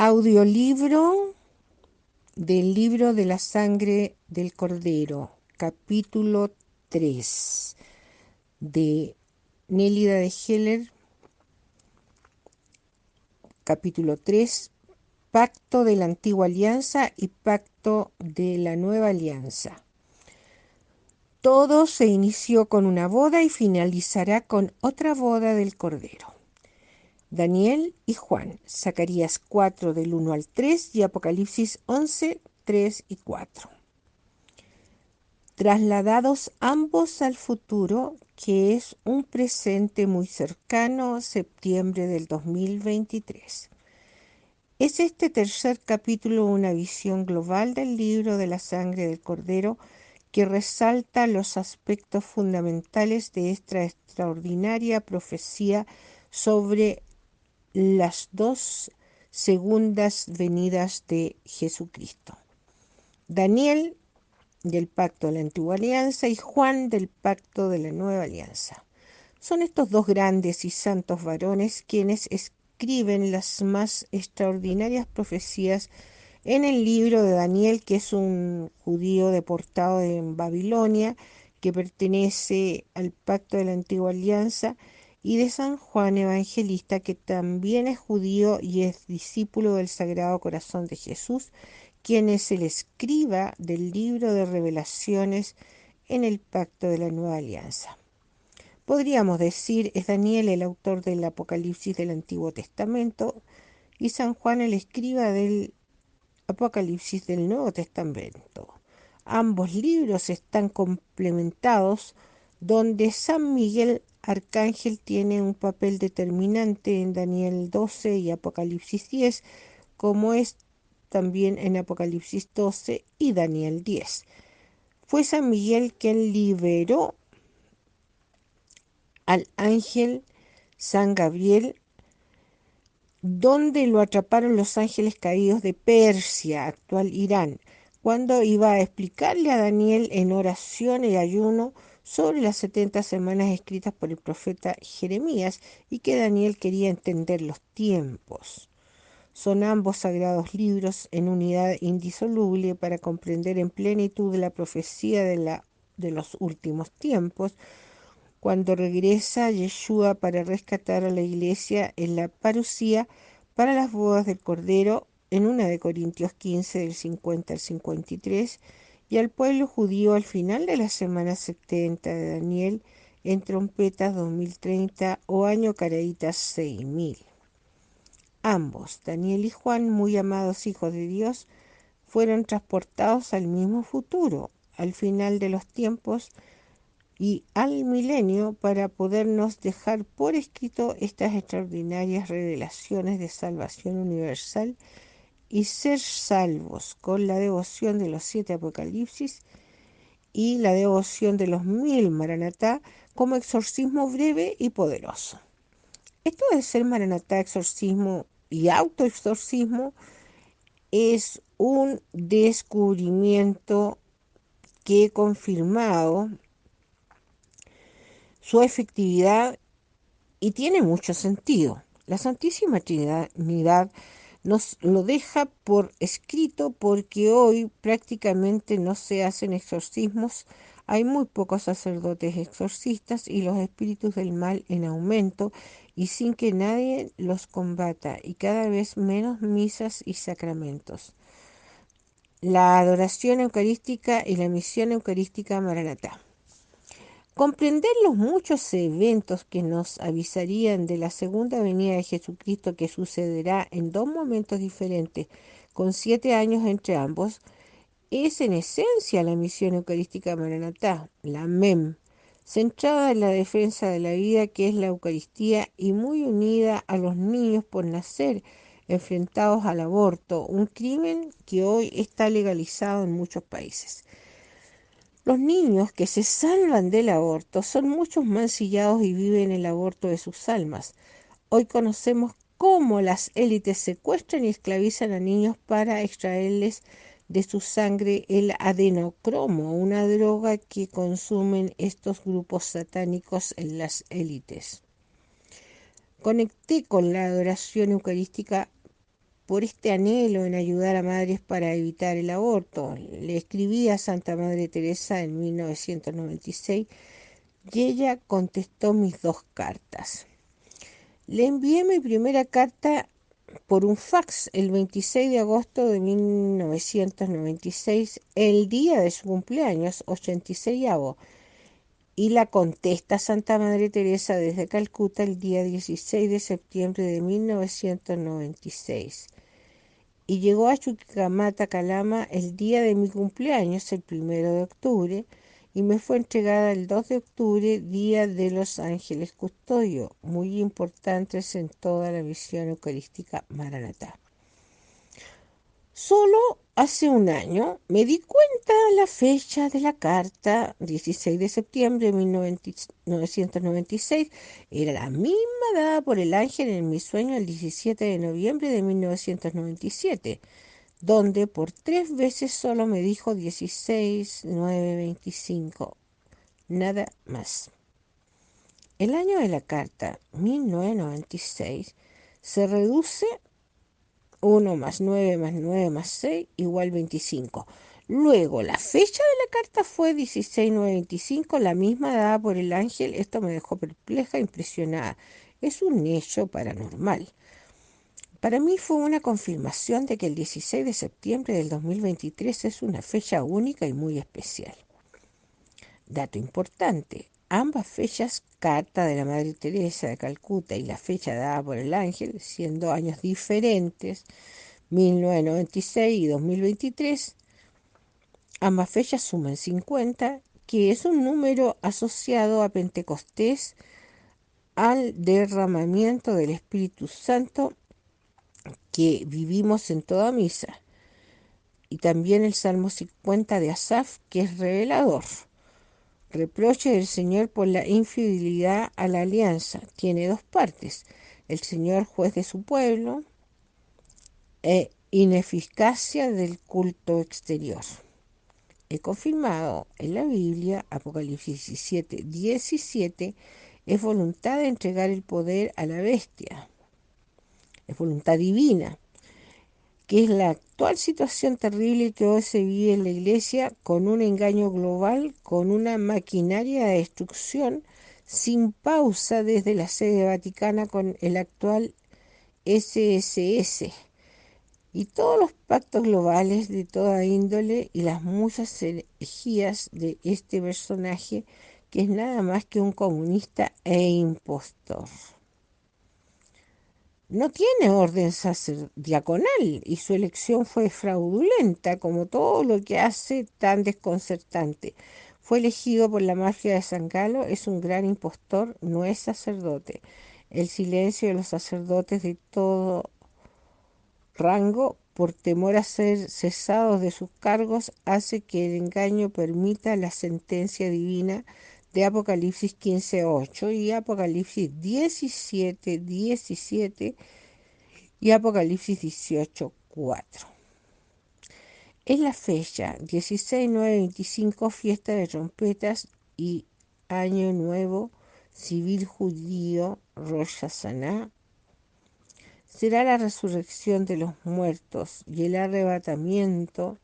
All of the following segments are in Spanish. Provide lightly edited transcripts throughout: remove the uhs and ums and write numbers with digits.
Audiolibro del libro de la sangre del Cordero, capítulo 3, de Nélida de Heller, capítulo 3, Pacto de la Antigua Alianza y Pacto de la Nueva Alianza. Todo se inició con una boda y finalizará con otra boda del Cordero. Daniel y Juan, Zacarías 4 del 1 al 3 y Apocalipsis 11, 3 y 4. Trasladados ambos al futuro, que es un presente muy cercano, septiembre del 2023. Es este tercer capítulo una visión global del libro de la sangre del Cordero que resalta los aspectos fundamentales de esta extraordinaria profecía sobre las dos segundas venidas de Jesucristo. Daniel del pacto de la antigua alianza y Juan del pacto de la nueva alianza. Son estos dos grandes y santos varones quienes escriben las más extraordinarias profecías en el libro de Daniel, que es un judío deportado en Babilonia, que pertenece al pacto de la antigua alianza, y de San Juan Evangelista, que también es judío y es discípulo del Sagrado Corazón de Jesús, quien es el escriba del libro de revelaciones en el pacto de la nueva alianza. Podríamos decir, es Daniel el autor del Apocalipsis del Antiguo Testamento y San Juan el escriba del Apocalipsis del Nuevo Testamento. Ambos libros están complementados, donde San Miguel Arcángel tiene un papel determinante en Daniel 12 y Apocalipsis 10, como es también en Apocalipsis 12 y Daniel 10. Fue San Miguel quien liberó al ángel San Gabriel, donde lo atraparon los ángeles caídos de Persia, actual Irán, cuando iba a explicarle a Daniel en oración y ayuno sobre las 70 semanas escritas por el profeta Jeremías y que Daniel quería entender los tiempos. Son ambos sagrados libros en unidad indisoluble para comprender en plenitud la profecía de los últimos tiempos, cuando regresa Yeshua para rescatar a la iglesia en la parucía para las bodas del Cordero en 1 de Corintios 15 del 50 al 53 y al pueblo judío al final de la semana 70 de Daniel en trompetas 2030 o año Caraítas 6000. Ambos, Daniel y Juan, muy amados hijos de Dios, fueron transportados al mismo futuro, al final de los tiempos y al milenio, para podernos dejar por escrito estas extraordinarias revelaciones de salvación universal y ser salvos con la devoción de los 7 Apocalipsis y la devoción de los 1000 Maranatá como exorcismo breve y poderoso. Esto de ser Maranatá, exorcismo y autoexorcismo es un descubrimiento que he confirmado su efectividad y tiene mucho sentido. La Santísima Trinidad nos lo deja por escrito porque hoy prácticamente no se hacen exorcismos, hay muy pocos sacerdotes exorcistas y los espíritus del mal en aumento y sin que nadie los combata, y cada vez menos misas y sacramentos. La adoración eucarística y la misión eucarística Maranatá. Comprender los muchos eventos que nos avisarían de la segunda venida de Jesucristo, que sucederá en dos momentos diferentes, con 7 años entre ambos, es en esencia la misión eucarística Maranatá, la MEM, centrada en la defensa de la vida, que es la Eucaristía, y muy unida a los niños por nacer, enfrentados al aborto, un crimen que hoy está legalizado en muchos países. Los niños que se salvan del aborto son muchos mancillados y viven el aborto de sus almas. Hoy conocemos cómo las élites secuestran y esclavizan a niños para extraerles de su sangre el adenocromo, una droga que consumen estos grupos satánicos en las élites. Conecté con la adoración eucarística por este anhelo en ayudar a madres para evitar el aborto. Le escribí a Santa Madre Teresa en 1996 y ella contestó mis 2 cartas. Le envié mi primera carta por un fax el 26 de agosto de 1996, el día de su cumpleaños, 86avo, y la contesta Santa Madre Teresa desde Calcuta el día 16 de septiembre de 1996. Y llegó a Chuquicamata, Calama, el día de mi cumpleaños, el 1 de octubre, y me fue entregada el 2 de octubre, día de los ángeles custodio, muy importantes en toda la misión eucarística Maranatá. Solo hace un año me di cuenta la fecha de la carta, 16 de septiembre de 1996, era la misma dada por el ángel en mi sueño el 17 de noviembre de 1997, donde por 3 veces solo me dijo 16, 9, 25, nada más. El año de la carta, 1996, se reduce 1 más 9 más 9 más 6 igual 25. Luego, la fecha de la carta fue 16/9/25, la misma dada por el ángel. Esto me dejó perpleja e impresionada. Es un hecho paranormal. Para mí fue una confirmación de que el 16 de septiembre del 2023 es una fecha única y muy especial. Dato importante, ambas fechas, carta de la Madre Teresa de Calcuta y la fecha dada por el ángel, siendo años diferentes, 1996 y 2023, ambas fechas suman 50, que es un número asociado a Pentecostés, al derramamiento del Espíritu Santo que vivimos en toda misa. Y también el Salmo 50 de Asaf, que es revelador. Reproche del Señor por la infidelidad a la alianza. Tiene 2 partes. El Señor juez de su pueblo e ineficacia del culto exterior. He confirmado en la Biblia, Apocalipsis 17:17, es voluntad de entregar el poder a la bestia. Es voluntad divina, que es la actual situación terrible que hoy se vive en la Iglesia, con un engaño global, con una maquinaria de destrucción sin pausa desde la sede vaticana con el actual SSS y todos los pactos globales de toda índole y las muchas herejías de este personaje que es nada más que un comunista e impostor. No tiene orden diaconal y su elección fue fraudulenta, como todo lo que hace tan desconcertante. Fue elegido por la mafia de San Galo, es un gran impostor, no es sacerdote. El silencio de los sacerdotes de todo rango, por temor a ser cesados de sus cargos, hace que el engaño permita la sentencia divina de Apocalipsis 15:8 y Apocalipsis 17:17 y Apocalipsis 18:4. Es la fecha 16/9/25, fiesta de trompetas y Año Nuevo Civil Judío, Rosh Hashanah. Será la resurrección de los muertos y el arrebatamiento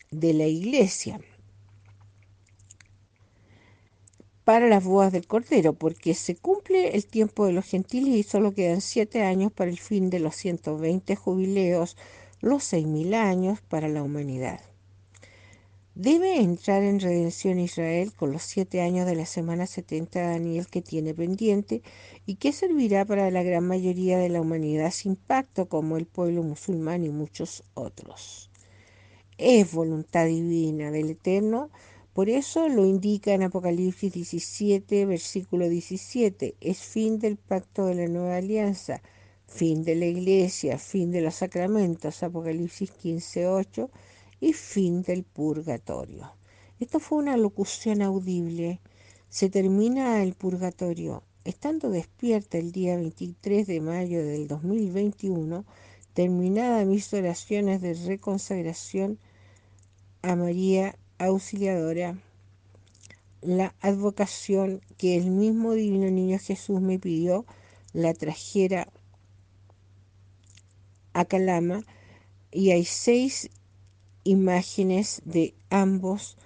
de la iglesia para las bodas del Cordero, porque se cumple el tiempo de los gentiles y solo quedan 7 años para el fin de los 120 jubileos, los 6.000 años para la humanidad. Debe entrar en redención Israel con los 7 años de la semana 70 de Daniel que tiene pendiente y que servirá para la gran mayoría de la humanidad sin pacto, como el pueblo musulmán y muchos otros. Es voluntad divina del Eterno, por eso lo indica en Apocalipsis 17, versículo 17, es fin del pacto de la nueva alianza, fin de la iglesia, fin de los sacramentos, Apocalipsis 15:8, y fin del purgatorio. Esto fue una locución audible. Se termina el purgatorio. Estando despierta el día 23 de mayo del 2021, terminada mis oraciones de reconsagración a María Auxiliadora, la advocación que el mismo Divino Niño Jesús me pidió, la trajera a Calama y hay 6 imágenes de ambos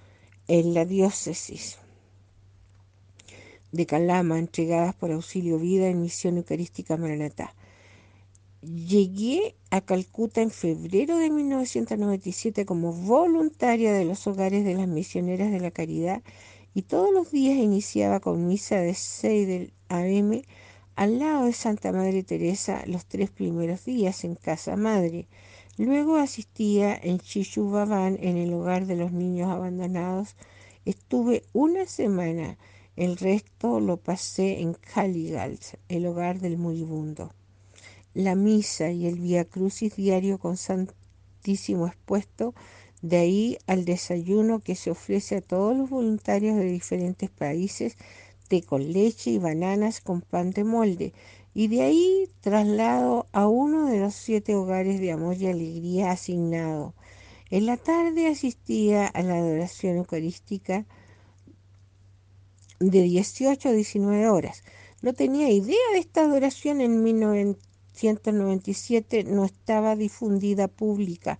en la diócesis de Calama entregadas por Auxilio Vida en Misión Eucarística Maranatá. Llegué a Calcuta en febrero de 1997 como voluntaria de los hogares de las misioneras de la caridad y todos los días iniciaba con misa de 6 del AM al lado de Santa Madre Teresa los 3 primeros días en Casa Madre. Luego asistía en Chichubabán en el hogar de los niños abandonados. Estuve una semana, el resto lo pasé en Caligalt, el hogar del moribundo. La misa y el Vía Crucis diario con Santísimo expuesto, de ahí al desayuno que se ofrece a todos los voluntarios de diferentes países, té con leche y bananas con pan de molde, y de ahí traslado a uno de los 7 hogares de amor y alegría asignado. En la tarde asistía a la adoración eucarística de 18 a 19 horas. No tenía idea de esta adoración en 1997, no estaba difundida pública.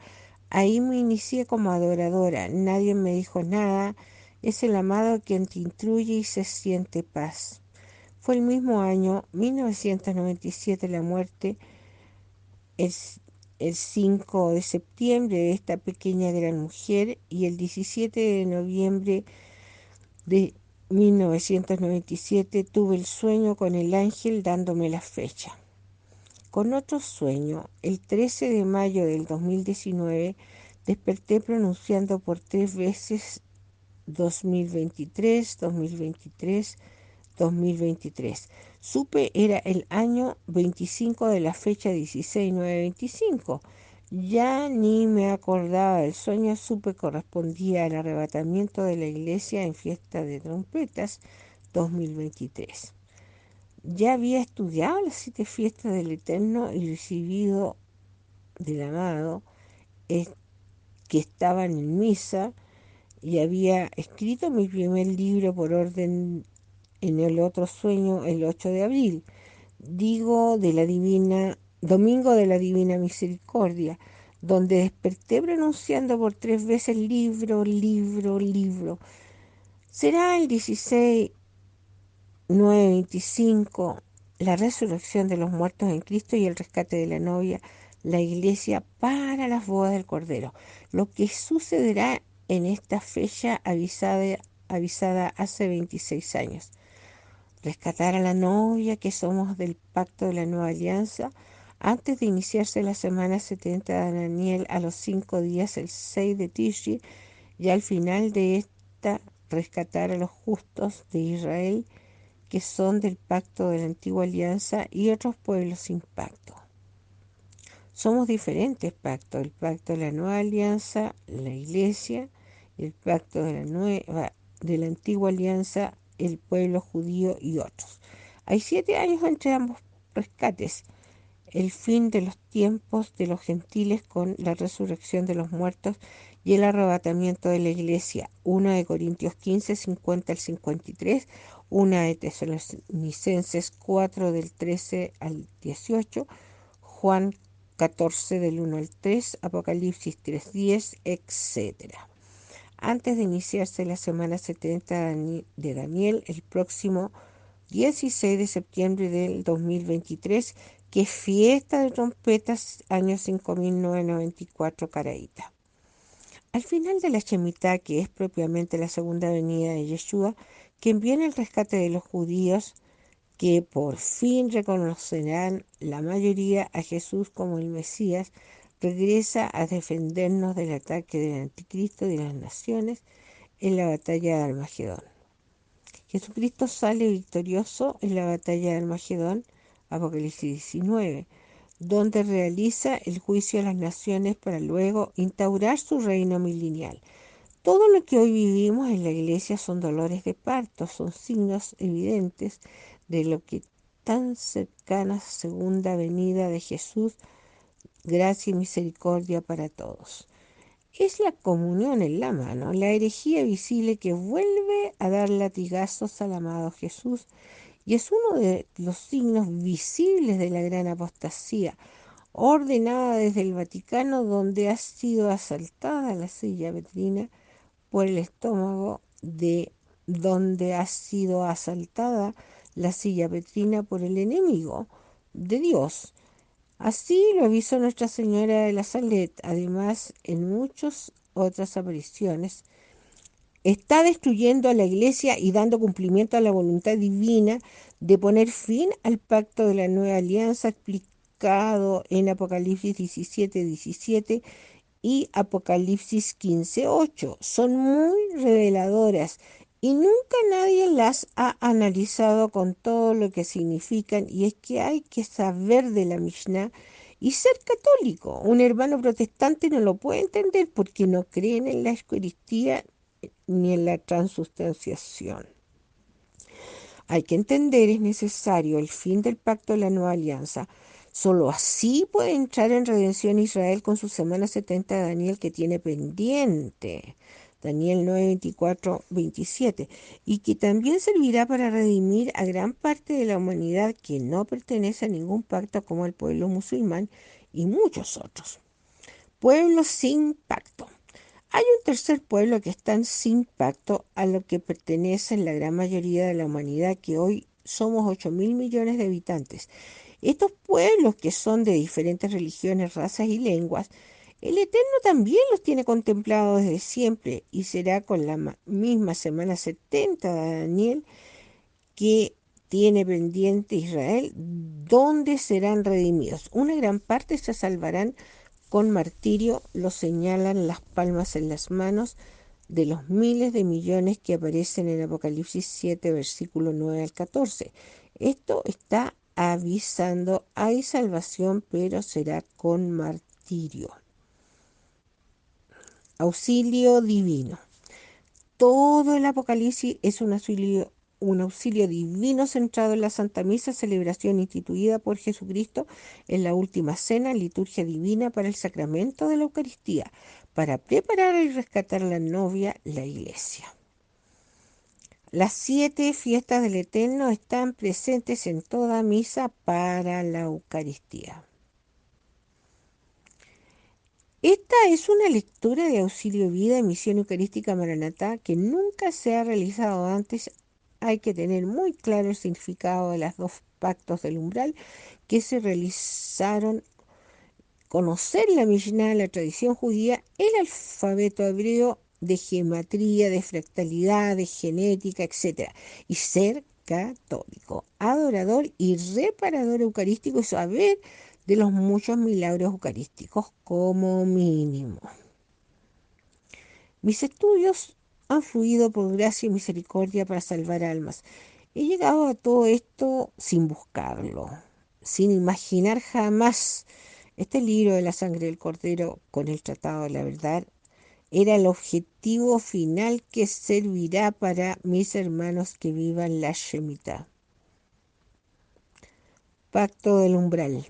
Ahí me inicié como adoradora, nadie me dijo nada. Es el amado quien te instruye y se siente paz. Fue el mismo año, 1997, la muerte, el, el 5 de septiembre de esta pequeña gran mujer, y el 17 de noviembre de 1997 tuve el sueño con el ángel dándome la fecha. Con otro sueño, el 13 de mayo del 2019, desperté pronunciando por 3 veces 2023, 2023, 2023. Supe era el año 25 de la fecha 16-9-25. Ya ni me acordaba del sueño, supe correspondía al arrebatamiento de la iglesia en fiesta de trompetas 2023. Ya había estudiado las 7 fiestas del Eterno y recibido del amado que estaban en misa, y había escrito mi primer libro por orden en el otro sueño el 8 de abril, domingo de la Divina Misericordia, donde desperté pronunciando por 3 veces libro, libro, libro. Será el 16-9-25, la resurrección de los muertos en Cristo y el rescate de la novia, la iglesia para las bodas del Cordero. Lo que sucederá en esta fecha avisada hace 26 años. Rescatar a la novia que somos del pacto de la nueva alianza, antes de iniciarse la semana 70 de Daniel, a los 5 días, el 6 de Tishri, y al final de esta, rescatar a los justos de Israel, que son del pacto de la antigua alianza y otros pueblos sin pacto. Somos diferentes pactos, el pacto de la nueva alianza, la iglesia, el pacto de la antigua alianza, el pueblo judío y otros. Hay 7 años entre ambos rescates, el fin de los tiempos de los gentiles con la resurrección de los muertos y el arrebatamiento de la iglesia. 1 de Corintios 15, 50 al 53, 1 de Tesalonicenses 4 del 13 al 18, Juan 14 del 1 al 3, Apocalipsis 3:10, etc. Antes de iniciarse la semana 70 de Daniel, el próximo 16 de septiembre del 2023, que es fiesta de trompetas, año 5994, Caraíta. Al final de la Shemitah, que es propiamente la segunda venida de Yeshua, quien viene el rescate de los judíos, que por fin reconocerán la mayoría a Jesús como el Mesías, regresa a defendernos del ataque del anticristo y de las naciones en la batalla de Armagedón. Jesucristo sale victorioso en la batalla de Armagedón, Apocalipsis 19, donde realiza el juicio a las naciones para luego instaurar su reino milenial. Todo lo que hoy vivimos en la iglesia son dolores de parto, son signos evidentes de lo que tan cercana segunda venida de Jesús, gracia y misericordia para todos. Es la comunión en la mano, la herejía visible que vuelve a dar latigazos al amado Jesús, y es uno de los signos visibles de la gran apostasía. ordenada desde el Vaticano, donde ha sido asaltada la silla petrina por el estómago de donde ha sido asaltada la silla petrina por el enemigo de Dios. Así lo avisó Nuestra Señora de la Salette. Además, en muchas otras apariciones, está destruyendo a la iglesia y dando cumplimiento a la voluntad divina de poner fin al pacto de la nueva alianza explicado en Apocalipsis 17:17 y Apocalipsis 15:8. Son muy reveladoras y nunca nadie las ha analizado con todo lo que significan, y es que hay que saber de la Mishnah y ser católico. Un hermano protestante no lo puede entender porque no creen en la Eucaristía ni en la transustanciación. Hay que entender, es necesario el fin del pacto de la nueva alianza. Solo así puede entrar en redención Israel con su semana 70 de Daniel que tiene pendiente. Daniel 9, 24, 27. Y que también servirá para redimir a gran parte de la humanidad que no pertenece a ningún pacto, como el pueblo musulmán y muchos otros. Pueblos sin pacto. Hay un tercer pueblo que está sin pacto, a lo que pertenecen la gran mayoría de la humanidad, que hoy somos 8.000 millones de habitantes. Estos pueblos, que son de diferentes religiones, razas y lenguas, el Eterno también los tiene contemplados desde siempre, y será con la misma semana 70 de Daniel que tiene pendiente Israel, donde serán redimidos. Una gran parte se salvarán con martirio, lo señalan las palmas en las manos de los miles de millones que aparecen en Apocalipsis 7, versículo 9 al 14. Esto está avisando, hay salvación, pero será con martirio. Auxilio divino. Todo el Apocalipsis es un auxilio divino centrado en la Santa Misa, celebración instituida por Jesucristo en la última cena, liturgia divina para el sacramento de la Eucaristía, para preparar y rescatar a la novia, la Iglesia. Las 7 fiestas del Eterno están presentes en toda misa para la Eucaristía. Esta es una lectura de Auxilio Vida, Misión Eucarística Maranatá, que nunca se ha realizado antes. Hay que tener muy claro el significado de los 2 pactos del umbral que se realizaron, conocer la Mishnah, la tradición judía, el alfabeto hebreo, de gematría, de fractalidad, de genética, etc. Y ser católico, adorador y reparador eucarístico, y saber de los muchos milagros eucarísticos como mínimo. Mis estudios han fluido por gracia y misericordia para salvar almas. He llegado a todo esto sin buscarlo, sin imaginar jamás. Este libro de la sangre del Cordero con el Tratado de la Verdad era el objetivo final que servirá para mis hermanos que vivan la Shemitah. Pacto del umbral.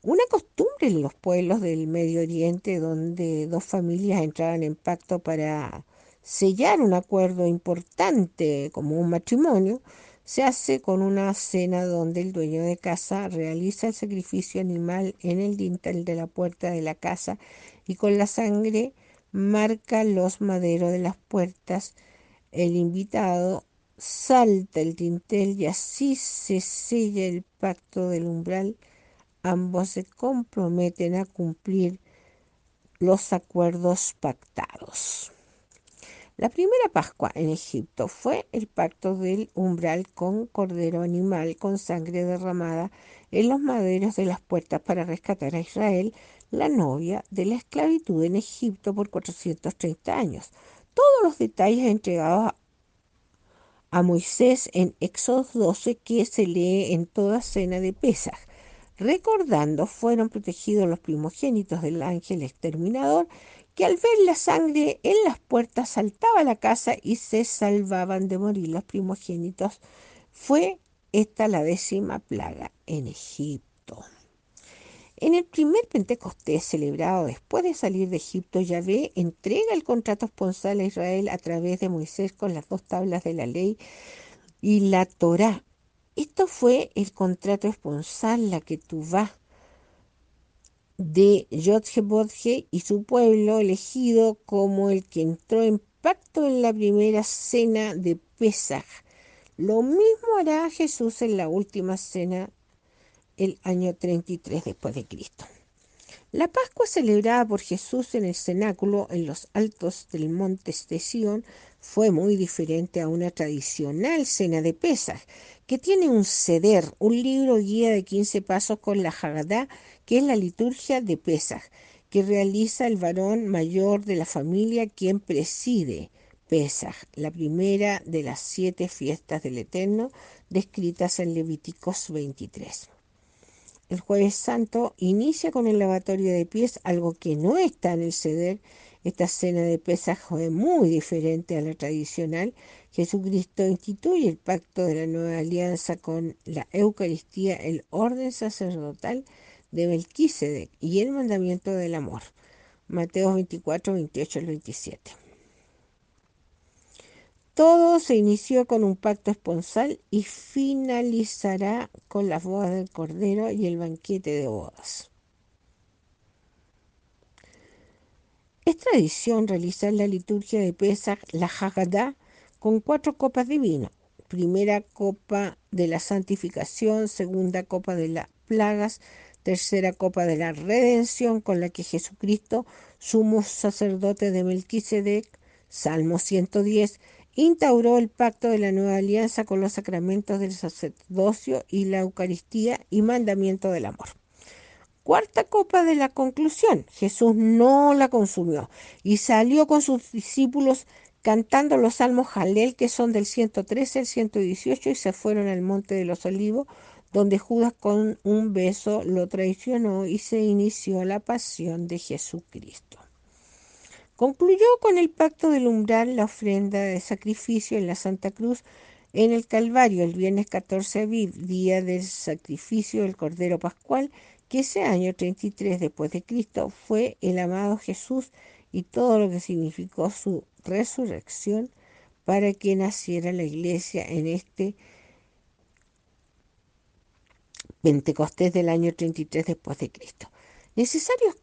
Una costumbre en los pueblos del Medio Oriente, donde 2 familias entraban en pacto para sellar un acuerdo importante como un matrimonio, se hace con una cena donde el dueño de casa realiza el sacrificio animal en el dintel de la puerta de la casa y con la sangre marca los maderos de las puertas. El invitado salta el dintel y así se sella el pacto del umbral. Ambos se comprometen a cumplir los acuerdos pactados. La primera Pascua en Egipto fue el pacto del umbral con cordero animal con sangre derramada en los maderos de las puertas para rescatar a Israel, la novia, de la esclavitud en Egipto por 430 años. Todos los detalles entregados a Moisés en Éxodo 12, que se lee en toda cena de Pesaj. Recordando, fueron protegidos los primogénitos del ángel exterminador, que al ver la sangre en las puertas saltaba a la casa y se salvaban de morir los primogénitos. Fue esta la 10ª plaga en Egipto. En el primer Pentecostés, celebrado después de salir de Egipto, Yahvé entrega el contrato esponsal a Israel a través de Moisés con las 2 tablas de la ley y la Torá. Esto fue el contrato esponsal, la ketubá, de Yodhe y su pueblo elegido como el que entró en pacto en la primera cena de Pesaj. Lo mismo hará Jesús en la última cena el año 33 después de Cristo. La Pascua celebrada por Jesús en el cenáculo en los altos del monte de Sión fue muy diferente a una tradicional cena de Pesaj, que tiene un seder, un libro guía de 15 pasos con la Haggadá, que es la liturgia de Pesaj, que realiza el varón mayor de la familia quien preside Pesaj, la primera de las 7 fiestas del Eterno descritas en Levíticos 23. El Jueves Santo inicia con el lavatorio de pies, algo que no está en el Seder. Esta cena de Pesaj fue muy diferente a la tradicional. Jesucristo instituye el pacto de la nueva alianza con la Eucaristía, el orden sacerdotal de Melquisedec y el mandamiento del amor. Mateo 24, 28 al 27. Todo se inició con un pacto esponsal y finalizará con las bodas del Cordero y el banquete de bodas. Es tradición realizar la liturgia de Pesaj, la Haggadah, con 4 copas de vino. Primera copa de la santificación, segunda copa de las plagas, tercera copa de la redención con la que Jesucristo, sumo sacerdote de Melquisedec, Salmo 110, instauró el pacto de la nueva alianza con los sacramentos del sacerdocio y la Eucaristía y mandamiento del amor. Cuarta copa de la conclusión. Jesús no la consumió y salió con sus discípulos cantando los salmos Jalel, que son del 113 al 118, y se fueron al monte de los olivos, donde Judas con un beso lo traicionó y se inició la pasión de Jesucristo. Concluyó con el pacto del umbral, la ofrenda de sacrificio en la Santa Cruz en el Calvario, el viernes 14 Aviv, día del sacrificio del Cordero Pascual, que ese año 33 después de Cristo fue el amado Jesús y todo lo que significó su resurrección para que naciera la iglesia en este Pentecostés del año 33 después de Cristo. Necesario es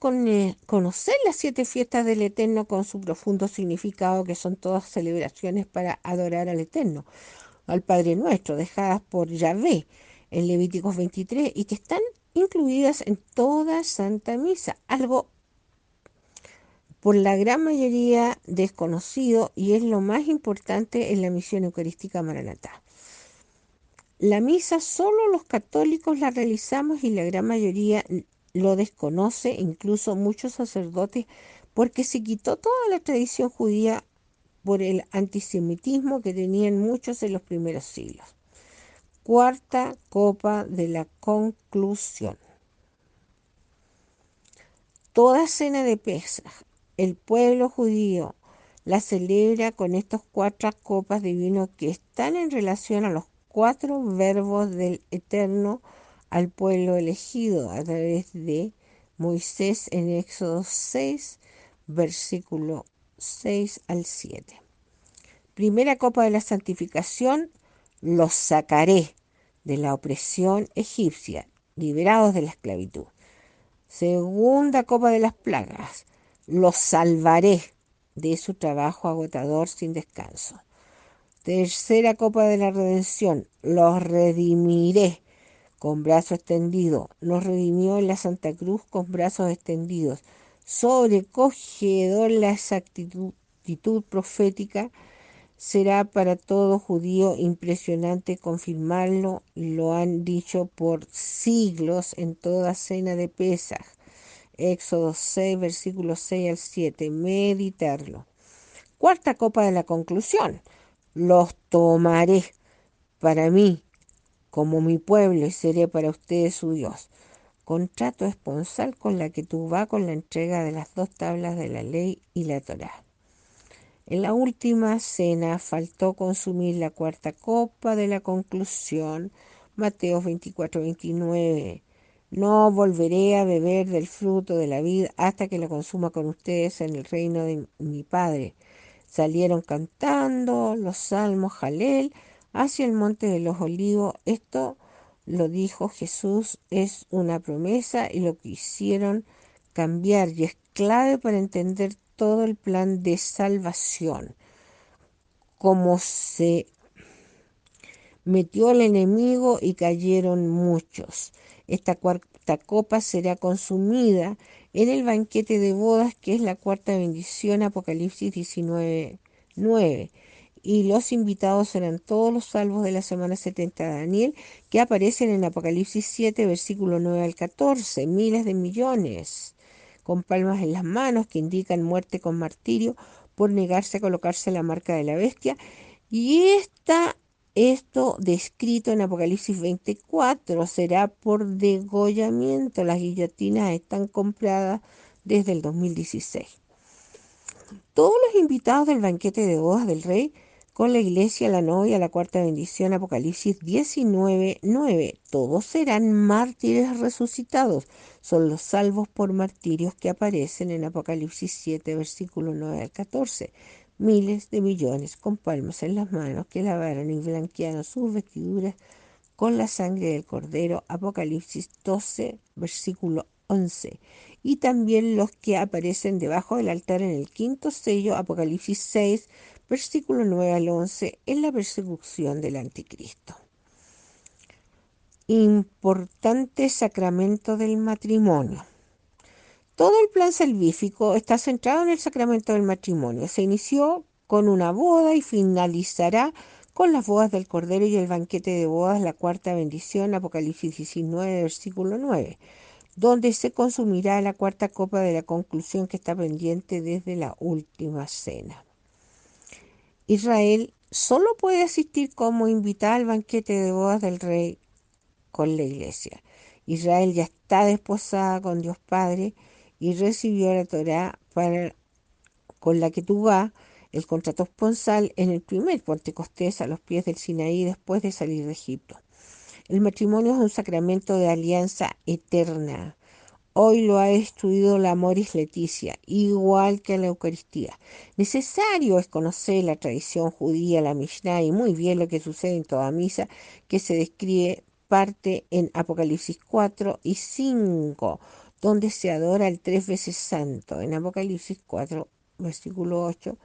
conocer las 7 fiestas del Eterno con su profundo significado, que son todas celebraciones para adorar al Eterno, al Padre Nuestro, dejadas por Yahvé en Levíticos 23 y que están incluidas en toda Santa Misa, algo por la gran mayoría desconocido y es lo más importante en la misión eucarística Maranatá. La misa solo los católicos la realizamos y la gran mayoría lo desconoce, incluso muchos sacerdotes, porque se quitó toda la tradición judía por el antisemitismo que tenían muchos en los primeros siglos. Cuarta copa de la conclusión. Toda cena de Pesaj, el pueblo judío la celebra con estas 4 copas de vino que están en relación a los 4 verbos del Eterno al pueblo elegido a través de Moisés en Éxodo 6, versículo 6 al 7. Primera copa de la santificación, los sacaré de la opresión egipcia, liberados de la esclavitud. Segunda copa de las plagas, los salvaré de su trabajo agotador sin descanso. Tercera copa de la redención, los redimiré con brazo extendido. Nos redimió en la Santa Cruz con brazos extendidos. Sobrecogedor la exactitud profética. Será para todo judío impresionante confirmarlo, lo han dicho por siglos en toda cena de Pesaj. Éxodo 6, versículos 6 al 7. Meditarlo. Cuarta copa de la conclusión. Los tomaré para mí como mi pueblo y seré para ustedes su Dios. Contrato esponsal con la que tú vas con la entrega de las 2 tablas de la ley y la Torá. En la última cena faltó consumir la cuarta copa de la conclusión. Mateo 24, 29. No volveré a beber del fruto de la vid hasta que lo consuma con ustedes en el reino de mi Padre. Salieron cantando los salmos Jalel hacia el monte de los olivos. Esto lo dijo Jesús, es una promesa y lo que hicieron cambiar y es clave para entender todo el plan de salvación, cómo se metió el enemigo y cayeron muchos. Esta cuarta copa será consumida en el banquete de bodas, que es la cuarta bendición, Apocalipsis 19:9. Y los invitados serán todos los salvos de la semana 70 de Daniel, que aparecen en Apocalipsis 7, versículo 9 al 14. Miles de millones, con palmas en las manos, que indican muerte con martirio por negarse a colocarse la marca de la bestia. Y esto descrito en Apocalipsis 24 será por degollamiento. Las guillotinas están compradas desde el 2016. Todos los invitados del banquete de bodas del rey con la iglesia, la novia, la cuarta bendición, Apocalipsis 19:9. Todos serán mártires resucitados. Son los salvos por martirios que aparecen en Apocalipsis 7, versículo 9 al 14. Miles de millones con palmas en las manos que lavaron y blanquearon sus vestiduras con la sangre del Cordero, Apocalipsis 12, versículo 11. Y también los que aparecen debajo del altar en el quinto sello, Apocalipsis 6, versículo 9 al 11, en la persecución del anticristo. Importante sacramento del matrimonio. Todo el plan salvífico está centrado en el sacramento del matrimonio. Se inició con una boda y finalizará con las bodas del Cordero y el banquete de bodas, la cuarta bendición, Apocalipsis 19, versículo 9, donde se consumirá la cuarta copa de la conclusión, que está pendiente desde la última cena. Israel solo puede asistir como invitada al banquete de bodas del rey con la iglesia. Israel ya está desposada con Dios Padre y recibió la Torá con la que Ketubá, el contrato esponsal, en el primer Pentecostés a los pies del Sinaí después de salir de Egipto. El matrimonio es un sacramento de alianza eterna. Hoy lo ha destruido la Amoris Laetitia, igual que la Eucaristía. Necesario es conocer la tradición judía, la Mishnah, y muy bien lo que sucede en toda misa, que se describe parte en Apocalipsis 4 y 5, donde se adora al 3 veces santo, en Apocalipsis 4, versículo 8,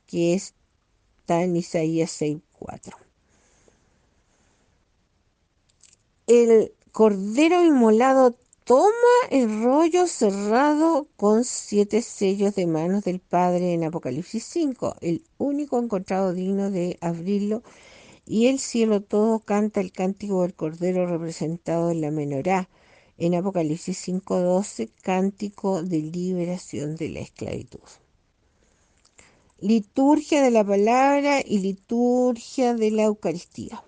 que está en Isaías 6:4. El cordero inmolado toma el rollo cerrado con 7 sellos de manos del Padre en Apocalipsis 5, el único encontrado digno de abrirlo, y el cielo todo canta el cántico del cordero representado en la menorá en Apocalipsis 5:12, cántico de liberación de la esclavitud. Liturgia de la palabra y liturgia de la Eucaristía.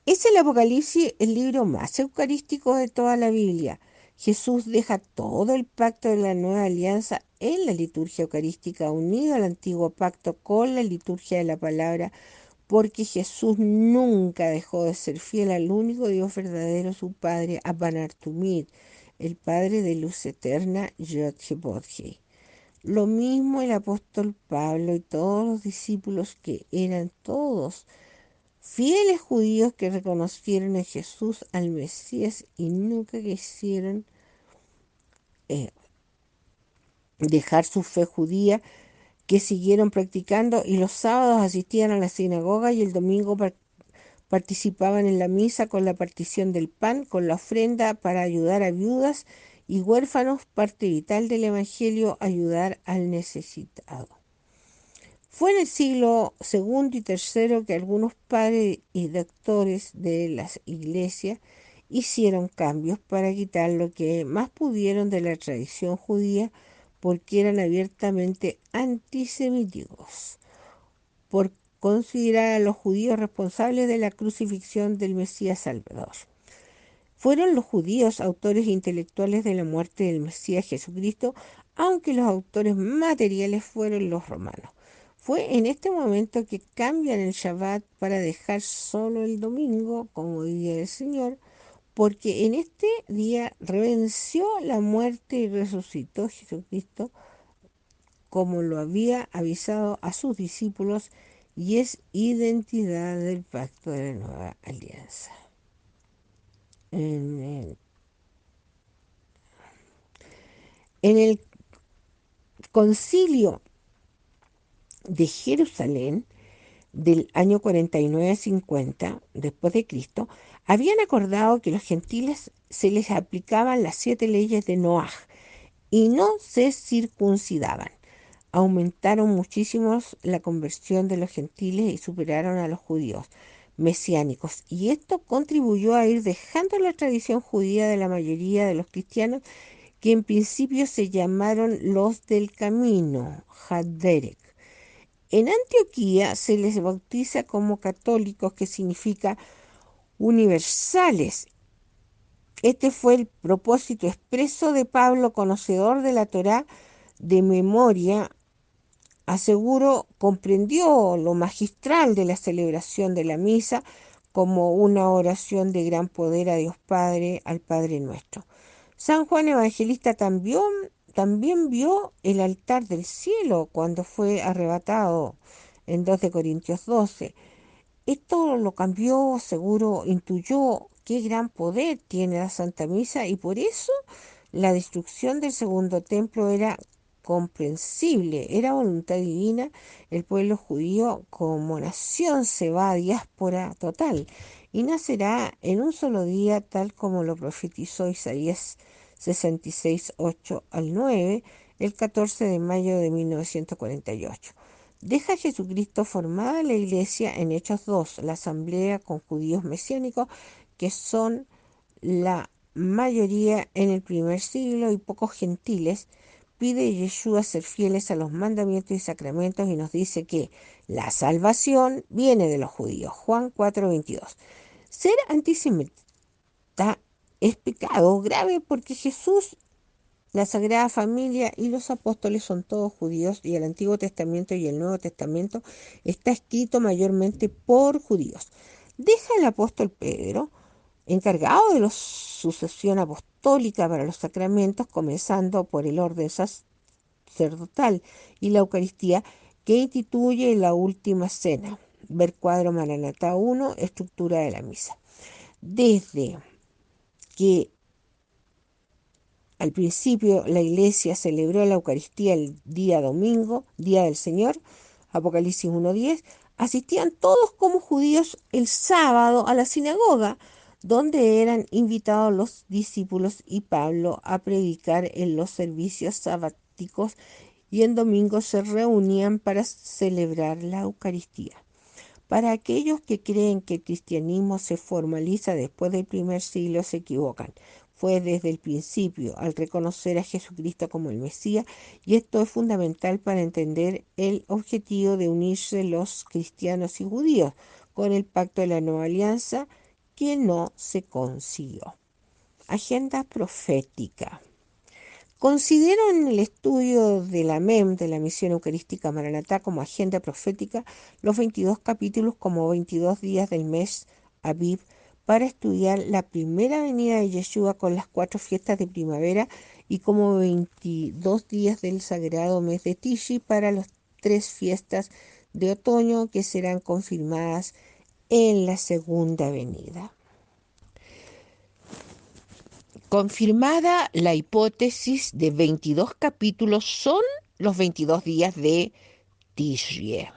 Es el Apocalipsis el libro más eucarístico de toda la Biblia. Jesús deja todo el pacto de la nueva alianza en la liturgia eucarística, unido al antiguo pacto con la liturgia de la palabra, porque Jesús nunca dejó de ser fiel al único Dios verdadero, su Padre, Abanartumid, el Padre de luz eterna, Yod-Heh-Vod-Heh. Lo mismo el apóstol Pablo y todos los discípulos, que eran todos fieles judíos que reconocieron en Jesús al Mesías y nunca quisieron dejar su fe judía, que siguieron practicando, y los sábados asistían a la sinagoga y el domingo participaban en la misa con la partición del pan, con la ofrenda para ayudar a viudas y huérfanos, parte vital del Evangelio, ayudar al necesitado. Fue en el siglo segundo y tercero que algunos padres y doctores de las iglesias hicieron cambios para quitar lo que más pudieron de la tradición judía, porque eran abiertamente antisemitas, por considerar a los judíos responsables de la crucifixión del Mesías Salvador. Fueron los judíos autores intelectuales de la muerte del Mesías Jesucristo, aunque los autores materiales fueron los romanos. Fue en este momento que cambian el Shabbat para dejar solo el domingo como día del Señor, porque en este día revenció la muerte y resucitó Jesucristo, como lo había avisado a sus discípulos, y es identidad del pacto de la nueva alianza. En En el concilio de Jerusalén del año 49-50 después de Cristo, habían acordado que a los gentiles se les aplicaban las 7 leyes de Noaj y no se circuncidaban. Aumentaron muchísimo la conversión de los gentiles y superaron a los judíos mesiánicos, y esto contribuyó a ir dejando la tradición judía de la mayoría de los cristianos, que en principio se llamaron los del camino, Haderek. En Antioquía se les bautiza como católicos, que significa universales. Este fue el propósito expreso de Pablo, conocedor de la Torá de memoria. Aseguro comprendió lo magistral de la celebración de la misa como una oración de gran poder a Dios Padre, al Padre nuestro. San Juan Evangelista también vio el altar del cielo cuando fue arrebatado en 2 de Corintios 12. Esto lo cambió, seguro intuyó qué gran poder tiene la Santa Misa, y por eso la destrucción del segundo templo era comprensible, era voluntad divina. El pueblo judío como nación se va a diáspora total y nacerá en un solo día, tal como lo profetizó Isaías 66, 8 al 9, el 14 de mayo de 1948. Deja Jesucristo formada la iglesia en Hechos 2, la asamblea con judíos mesiánicos, que son la mayoría en el primer siglo, y pocos gentiles. Pide a Yeshua ser fieles a los mandamientos y sacramentos, y nos dice que la salvación viene de los judíos. Juan 4:22. Ser antisemita es pecado grave porque Jesús, la Sagrada Familia y los apóstoles son todos judíos, y el Antiguo Testamento y el Nuevo Testamento está escrito mayormente por judíos. Deja el apóstol Pedro encargado de la sucesión apostólica para los sacramentos, comenzando por el orden sacerdotal y la Eucaristía, que instituye la última cena. Ver cuadro Maranatá 1, estructura de la misa. Desde que al principio la iglesia celebró la Eucaristía el día domingo, día del Señor, Apocalipsis 1:10, asistían todos como judíos el sábado a la sinagoga, donde eran invitados los discípulos y Pablo a predicar en los servicios sabáticos, y en domingo se reunían para celebrar la Eucaristía. Para aquellos que creen que el cristianismo se formaliza después del primer siglo, se equivocan. Fue desde el principio, al reconocer a Jesucristo como el Mesías, y esto es fundamental para entender el objetivo de unirse los cristianos y judíos con el pacto de la nueva alianza, que no se consiguió. Agenda profética. Considero en el estudio de la MEM, de la Misión Eucarística Maranatá, como agenda profética, los 22 capítulos como 22 días del mes Aviv, para estudiar la primera venida de Yeshua con las 4 fiestas de primavera, y como 22 días del sagrado mes de Tishi para las 3 fiestas de otoño, que serán confirmadas en la segunda venida. Confirmada la hipótesis de 22 capítulos, son los 22 días de Tishri.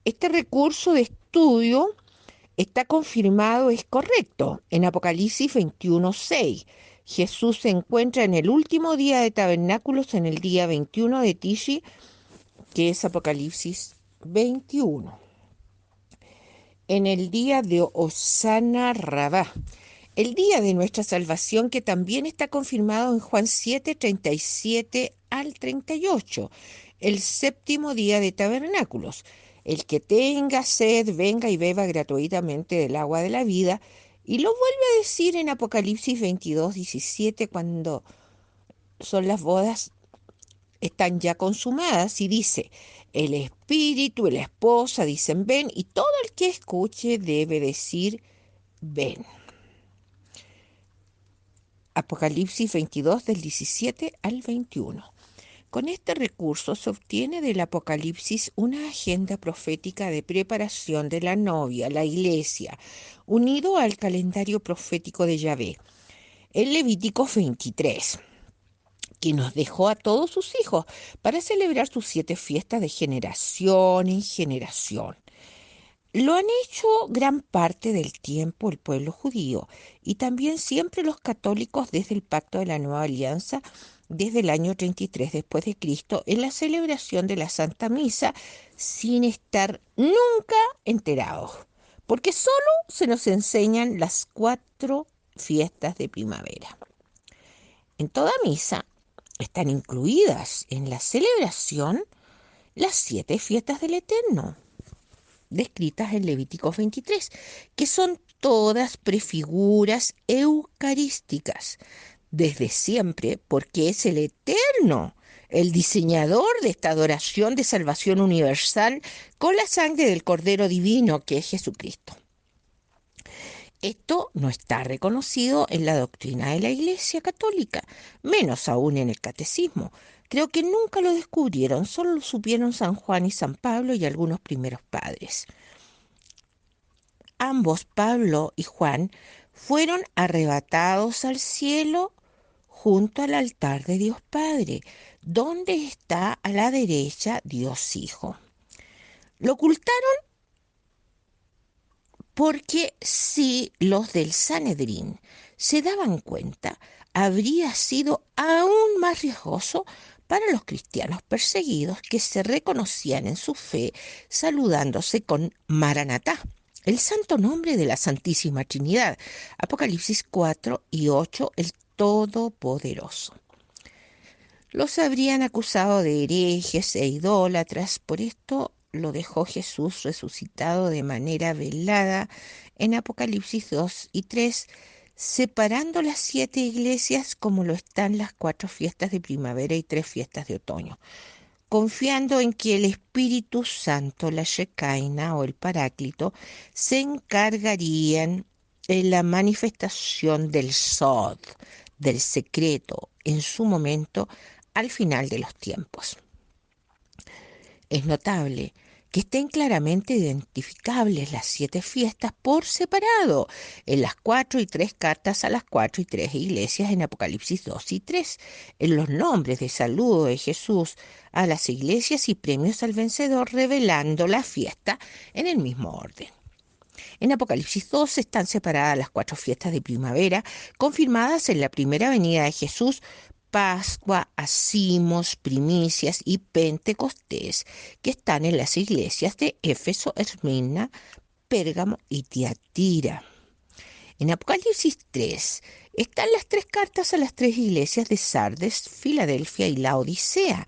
Este recurso de estudio está confirmado, es correcto. En Apocalipsis 21:6, Jesús se encuentra en el último día de tabernáculos, en el día 21 de Tishri, que es Apocalipsis 21. En el día de Osana Rabá, el día de nuestra salvación, que también está confirmado en Juan 7:37 al 38, el séptimo día de tabernáculos. El que tenga sed, venga y beba gratuitamente del agua de la vida. Y lo vuelve a decir en Apocalipsis 22:17, cuando son las bodas, están ya consumadas, y dice: el espíritu y la esposa dicen ven, y todo el que escuche debe decir ven. Apocalipsis 22 del 17 al 21. Con este recurso se obtiene del Apocalipsis una agenda profética de preparación de la novia, la iglesia, unido al calendario profético de Yahvé. El Levítico 23 que nos dejó a todos sus hijos para celebrar sus 7 fiestas de generación en generación. Lo han hecho gran parte del tiempo el pueblo judío y también siempre los católicos desde el Pacto de la Nueva Alianza desde el año 33 después de Cristo en la celebración de la Santa Misa sin estar nunca enterados, porque solo se nos enseñan las 4 fiestas de primavera. En toda misa están incluidas en la celebración las 7 fiestas del Eterno, descritas en Levítico 23, que son todas prefiguras eucarísticas, desde siempre, porque es el Eterno, el diseñador de esta adoración de salvación universal con la sangre del Cordero Divino, que es Jesucristo. Esto no está reconocido en la doctrina de la Iglesia Católica, menos aún en el Catecismo. Creo que nunca lo descubrieron, solo lo supieron San Juan y San Pablo y algunos primeros padres. Ambos, Pablo y Juan, fueron arrebatados al cielo junto al altar de Dios Padre, donde está a la derecha Dios Hijo. Lo ocultaron porque si los del Sanedrín se daban cuenta, habría sido aún más riesgoso para los cristianos perseguidos que se reconocían en su fe saludándose con Maranatá, el santo nombre de la Santísima Trinidad. Apocalipsis 4 y 8, el Todopoderoso. Los habrían acusado de herejes e idólatras, por esto lo dejó Jesús resucitado de manera velada en Apocalipsis 2 y 3, separando las 7 iglesias como lo están las 4 fiestas de primavera y 3 fiestas de otoño, confiando en que el Espíritu Santo, la Shekinah o el Paráclito, se encargarían en la manifestación del Sod, del secreto, en su momento, al final de los tiempos. Es notable que estén claramente identificables las 7 fiestas por separado en las 4 y 3 cartas a las 4 y 3 iglesias en Apocalipsis 2 y 3, en los nombres de saludo de Jesús a las iglesias y premios al vencedor, revelando la fiesta en el mismo orden. En Apocalipsis 2 están separadas las 4 fiestas de primavera, confirmadas en la primera venida de Jesús, Pascua, Acimos, Primicias y Pentecostés, que están en las iglesias de Éfeso, Esmirna, Pérgamo y Tiatira. En Apocalipsis 3 están las 3 cartas a las 3 iglesias de Sardes, Filadelfia y Laodicea,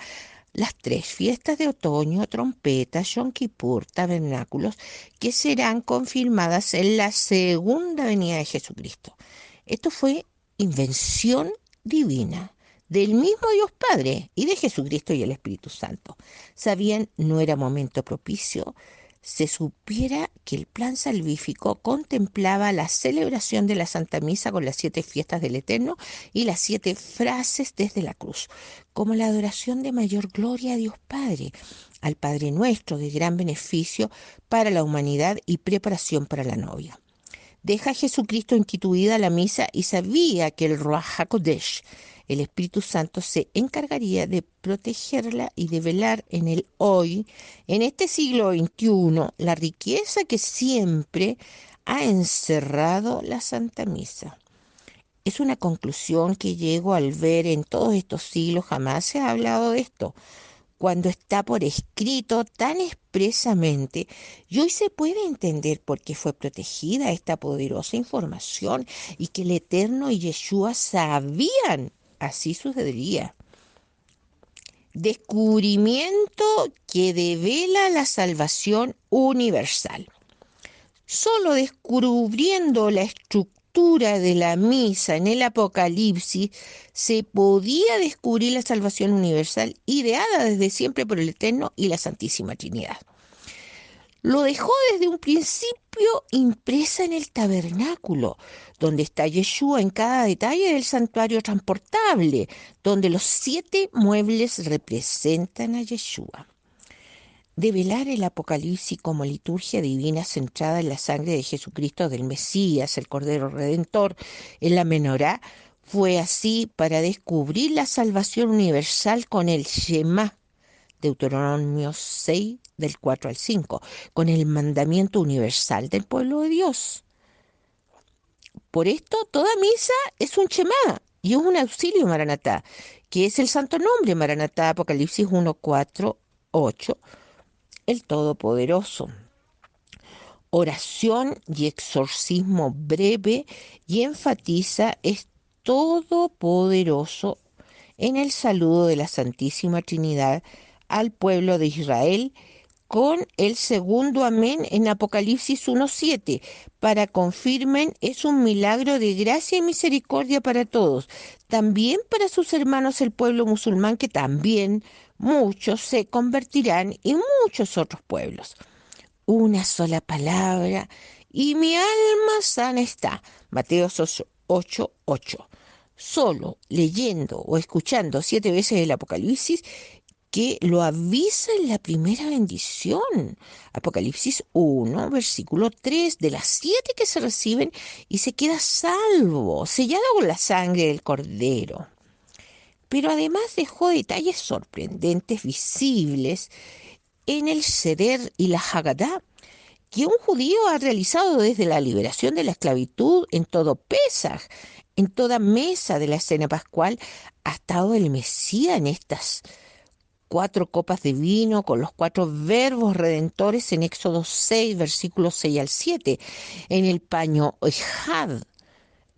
las 3 fiestas de otoño, trompetas, Yom Kippur, tabernáculos, que serán confirmadas en la segunda venida de Jesucristo. Esto fue invención divina del mismo Dios Padre y de Jesucristo y el Espíritu Santo. Sabían, no era momento propicio, se supiera que el plan salvífico contemplaba la celebración de la Santa Misa con las 7 fiestas del Eterno y las 7 frases desde la cruz, como la adoración de mayor gloria a Dios Padre, al Padre Nuestro de gran beneficio para la humanidad y preparación para la novia. Deja Jesucristo instituida la misa y sabía que el Ruach HaKodesh, el Espíritu Santo, se encargaría de protegerla y de velar en el hoy, en este siglo XXI, la riqueza que siempre ha encerrado la Santa Misa. Es una conclusión que llego al ver en todos estos siglos, jamás se ha hablado de esto, cuando está por escrito tan expresamente, y hoy se puede entender por qué fue protegida esta poderosa información y que el Eterno y Yeshua sabían, así sucedería. Descubrimiento que devela la salvación universal. Solo descubriendo la estructura de la misa en el Apocalipsis se podía descubrir la salvación universal ideada desde siempre por el Eterno y la Santísima Trinidad. Lo dejó desde un principio impresa en el tabernáculo, donde está Yeshua en cada detalle del santuario transportable, donde los 7 muebles representan a Yeshua. Develar el Apocalipsis como liturgia divina centrada en la sangre de Jesucristo del Mesías, el Cordero Redentor, en la menorá, Fue así para descubrir la salvación universal con el Shema, Deuteronomio 6, del 4 al 5, con el mandamiento universal del pueblo de Dios. Por esto, toda misa es un Shema y es un auxilio Maranatá, que es el santo nombre Maranatá, Apocalipsis 1, 4, 8, el Todopoderoso. Oración y exorcismo breve y enfatiza es todopoderoso en el saludo de la Santísima Trinidad al pueblo de Israel con el segundo amén en Apocalipsis 1:7. Para confirmen, es un milagro de gracia y misericordia para todos, también para sus hermanos el pueblo musulmán, que también muchos se convertirán, y muchos otros pueblos. Una sola palabra y mi alma sana está. Mateo 8:8. Solo leyendo o escuchando 7 veces el Apocalipsis, que lo avisa en la primera bendición. Apocalipsis 1, versículo 3, de las 7 que se reciben, y se queda salvo, sellado con la sangre del Cordero. Pero además dejó detalles sorprendentes, visibles, en el Seder y la Haggadah, que un judío ha realizado desde la liberación de la esclavitud en todo Pesaj, en toda mesa de la cena pascual, ha estado el Mesías en estas 4 copas de vino con los 4 verbos redentores en Éxodo 6, versículos 6 al 7, en el paño ejad,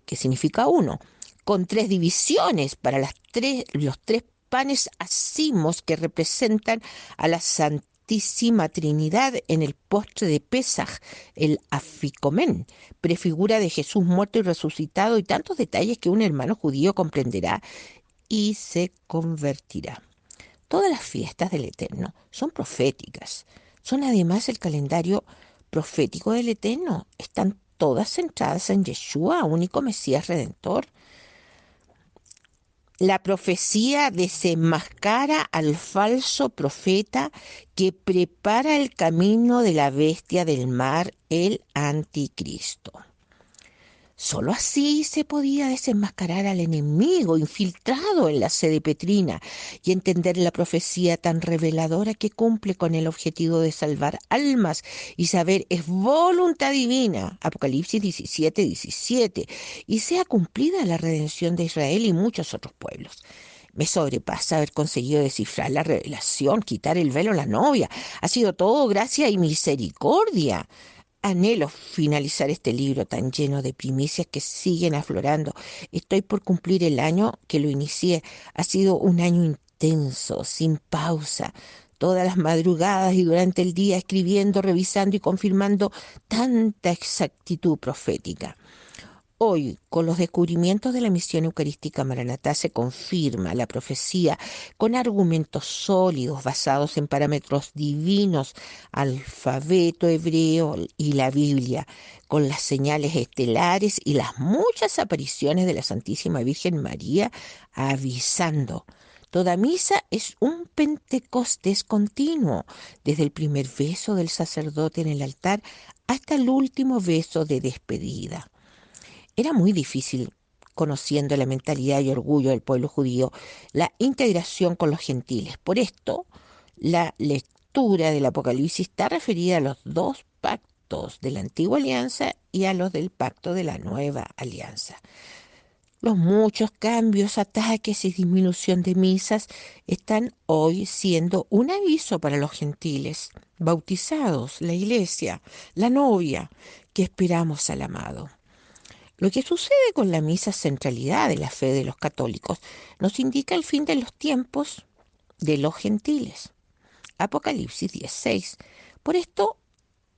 que significa uno, con 3 divisiones para los 3 panes hacimos que representan a la Santísima Trinidad en el postre de Pesaj, el aficomén, prefigura de Jesús muerto y resucitado, y tantos detalles que un hermano judío comprenderá y se convertirá. Todas las fiestas del Eterno son proféticas, son además el calendario profético del Eterno, están todas centradas en Yeshua, único Mesías Redentor. La profecía desenmascara al falso profeta que prepara el camino de la bestia del mar, el anticristo. Solo así se podía desenmascarar al enemigo infiltrado en la sede petrina y entender la profecía tan reveladora que cumple con el objetivo de salvar almas y saber es voluntad divina, Apocalipsis 17:17, y sea cumplida la redención de Israel y muchos otros pueblos. Me sobrepasa haber conseguido descifrar la revelación, quitar el velo a la novia. Ha sido todo gracia y misericordia. Anhelo finalizar este libro tan lleno de primicias que siguen aflorando. Estoy por cumplir el año que lo inicié. Ha sido un año intenso, sin pausa, todas las madrugadas y durante el día escribiendo, revisando y confirmando tanta exactitud profética. Hoy, con los descubrimientos de la misión eucarística Maranatá, se confirma la profecía con argumentos sólidos basados en parámetros divinos, alfabeto hebreo y la Biblia, con las señales estelares y las muchas apariciones de la Santísima Virgen María avisando. Toda misa es un Pentecostés continuo, desde el primer beso del sacerdote en el altar hasta el último beso de despedida. Era muy difícil, conociendo la mentalidad y orgullo del pueblo judío, la integración con los gentiles. Por esto, la lectura del Apocalipsis está referida a los 2 pactos de la antigua alianza y a los del pacto de la nueva alianza. Los muchos cambios, ataques y disminución de misas están hoy siendo un aviso para los gentiles, bautizados, la iglesia, la novia, que esperamos al amado. Lo que sucede con la misa centralidad de la fe de los católicos nos indica el fin de los tiempos de los gentiles. Apocalipsis 16. Por esto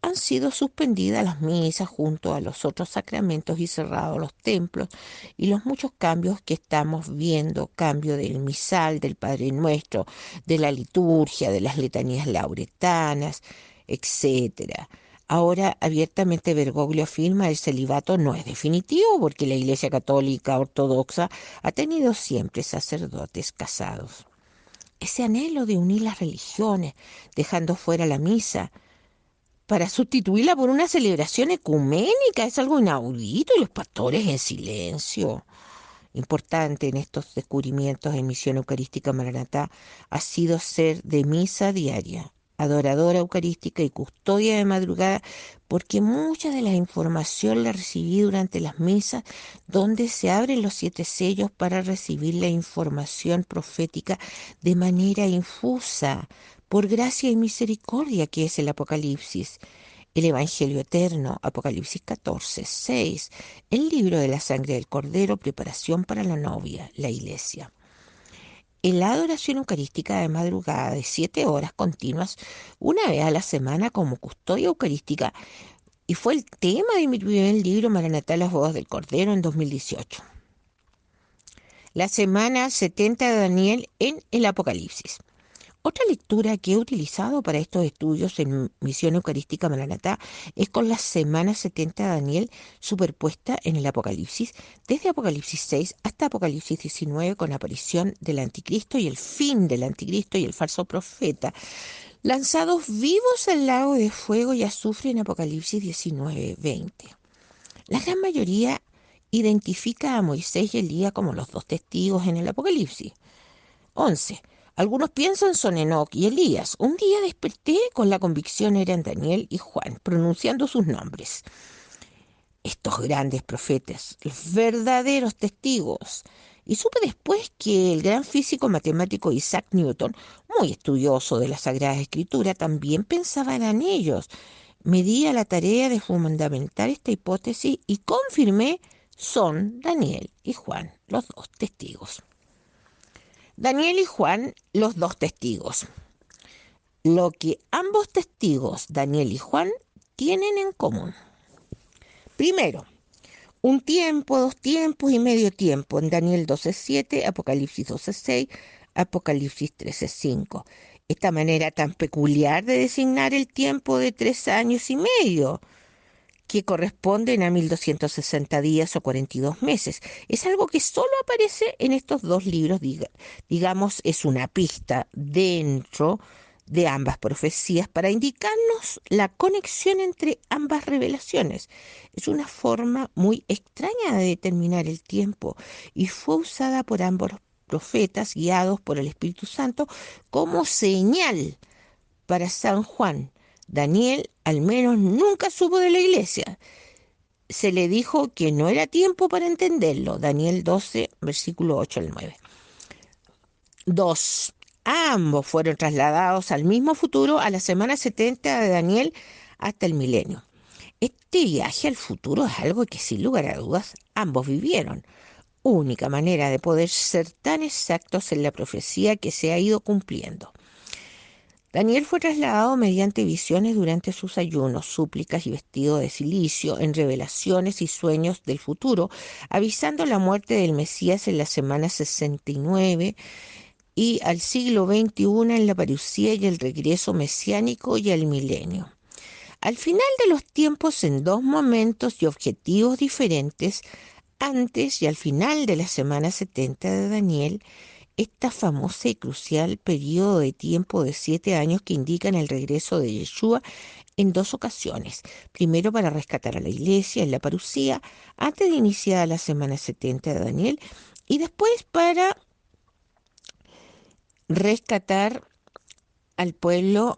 han sido suspendidas las misas junto a los otros sacramentos y cerrados los templos, y los muchos cambios que estamos viendo, cambio del misal, del Padre Nuestro, de la liturgia, de las letanías lauretanas, etcétera. Ahora abiertamente Bergoglio afirma el celibato no es definitivo porque la Iglesia Católica Ortodoxa ha tenido siempre sacerdotes casados. Ese anhelo de unir las religiones, dejando fuera la misa, para sustituirla por una celebración ecuménica es algo inaudito, y los pastores en silencio. importante en estos descubrimientos en Misión Eucarística Maranatá ha sido ser de misa diaria, adoradora eucarística y custodia de madrugada, porque mucha de la información la recibí durante las misas, donde se abren los 7 sellos para recibir la información profética de manera infusa, por gracia y misericordia, que es el Apocalipsis. El Evangelio Eterno, Apocalipsis 14, 6, el libro de la sangre del Cordero, preparación para la novia, la iglesia. En la adoración eucarística de madrugada de 7 horas continuas, una vez a la semana como custodia eucarística, y fue el tema de mi primer libro, Maranatá, las bodas del Cordero, en 2018. La semana 70 de Daniel en el Apocalipsis. Otra lectura que he utilizado para estos estudios en Misión Eucarística Maranatá es con la semana 70 de Daniel superpuesta en el Apocalipsis, desde Apocalipsis 6 hasta Apocalipsis 19, con la aparición del Anticristo y el fin del Anticristo y el falso profeta, lanzados vivos al lago de fuego y azufre en Apocalipsis 19, 20. La gran mayoría identifica a Moisés y Elías como los 2 testigos en el Apocalipsis. 11. Algunos piensan son Enoc y Elías. Un día desperté con la convicción eran Daniel y Juan, pronunciando sus nombres. Estos grandes profetas, los verdaderos testigos. Y supe después que el gran físico matemático Isaac Newton, muy estudioso de la Sagrada Escritura, también pensaba en ellos. Me di a la tarea de fundamentar esta hipótesis y confirmé son Daniel y Juan, los 2 testigos. Daniel y Juan, los 2 testigos. Lo que ambos testigos, Daniel y Juan, tienen en común. Primero, un tiempo, 2 tiempos y medio tiempo en Daniel 12:7, Apocalipsis 12:6, Apocalipsis 13:5. Esta manera tan peculiar de designar el tiempo de 3 años y medio, que corresponden a 1260 días o 42 meses. Es algo que solo aparece en estos 2 libros, digamos, es una pista dentro de ambas profecías para indicarnos la conexión entre ambas revelaciones. Es una forma muy extraña de determinar el tiempo y fue usada por ambos profetas guiados por el Espíritu Santo como señal para San Juan. Daniel al menos nunca supo de la iglesia. Se le dijo que no era tiempo para entenderlo. Daniel 12, versículo 8 al 9. 2. Ambos fueron trasladados al mismo futuro a la semana 70 de Daniel hasta el milenio. Este viaje al futuro es algo que sin lugar a dudas ambos vivieron. Única manera de poder ser tan exactos en la profecía que se ha ido cumpliendo. Daniel fue trasladado mediante visiones durante sus ayunos, súplicas y vestido de silicio, en revelaciones y sueños del futuro, avisando la muerte del Mesías en la semana 69 y al siglo XXI en la parucía y el regreso mesiánico y al milenio. Al final de los tiempos, en 2 momentos y objetivos diferentes, antes y al final de la semana 70 de Daniel, esta famosa y crucial periodo de tiempo de 7 años que indican el regreso de Yeshua en 2 ocasiones. Primero para rescatar a la iglesia en la parucía antes de iniciar la semana 70 de Daniel y después para rescatar al pueblo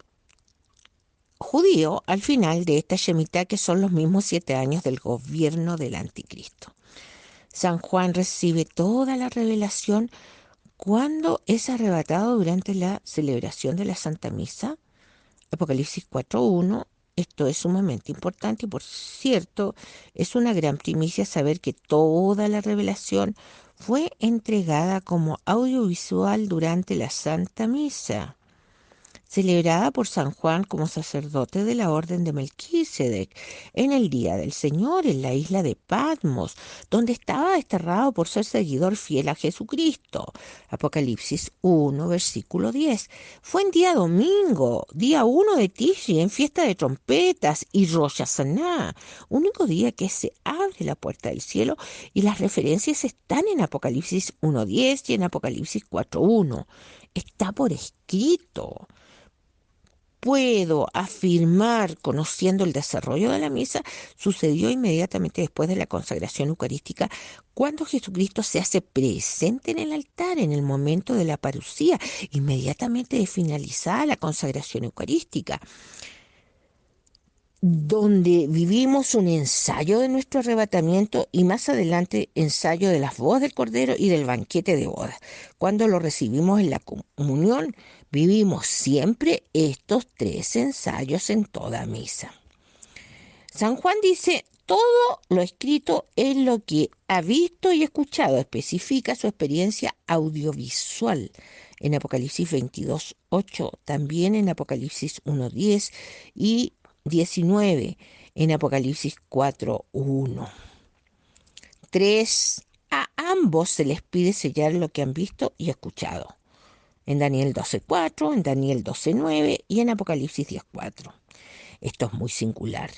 judío al final de esta Shemitá, que son los mismos 7 años del gobierno del anticristo. San Juan recibe toda la revelación cuando es arrebatado durante la celebración de la Santa Misa, Apocalipsis 4:1. Esto es sumamente importante y, por cierto, es una gran primicia saber que toda la revelación fue entregada como audiovisual durante la Santa Misa, celebrada por San Juan como sacerdote de la Orden de Melquisedec en el Día del Señor en la isla de Patmos, donde estaba desterrado por ser seguidor fiel a Jesucristo. Apocalipsis 1, versículo 10. Fue en día domingo, día 1 de Tishri, en fiesta de trompetas y Rosh Hashanah, único día que se abre la puerta del cielo, y las referencias están en Apocalipsis 1:10 y en Apocalipsis 4:1. Está por escrito. puedo afirmar, conociendo el desarrollo de la misa, sucedió inmediatamente después de la consagración eucarística, cuando Jesucristo se hace presente en el altar en el momento de la parucía, inmediatamente de finalizada la consagración eucarística, donde vivimos un ensayo de nuestro arrebatamiento y más adelante ensayo de las bodas del Cordero y del banquete de bodas. Cuando lo recibimos en la comunión, vivimos siempre estos tres ensayos en toda misa. San Juan dice: todo lo escrito es lo que ha visto y escuchado, especifica su experiencia audiovisual en Apocalipsis 22:8, también en Apocalipsis 1:10 y 19, en Apocalipsis 4:1. 3. A ambos se les pide sellar lo que han visto y escuchado, en Daniel 12:4, en Daniel 12:9 y en Apocalipsis 10:4. Esto es muy singular.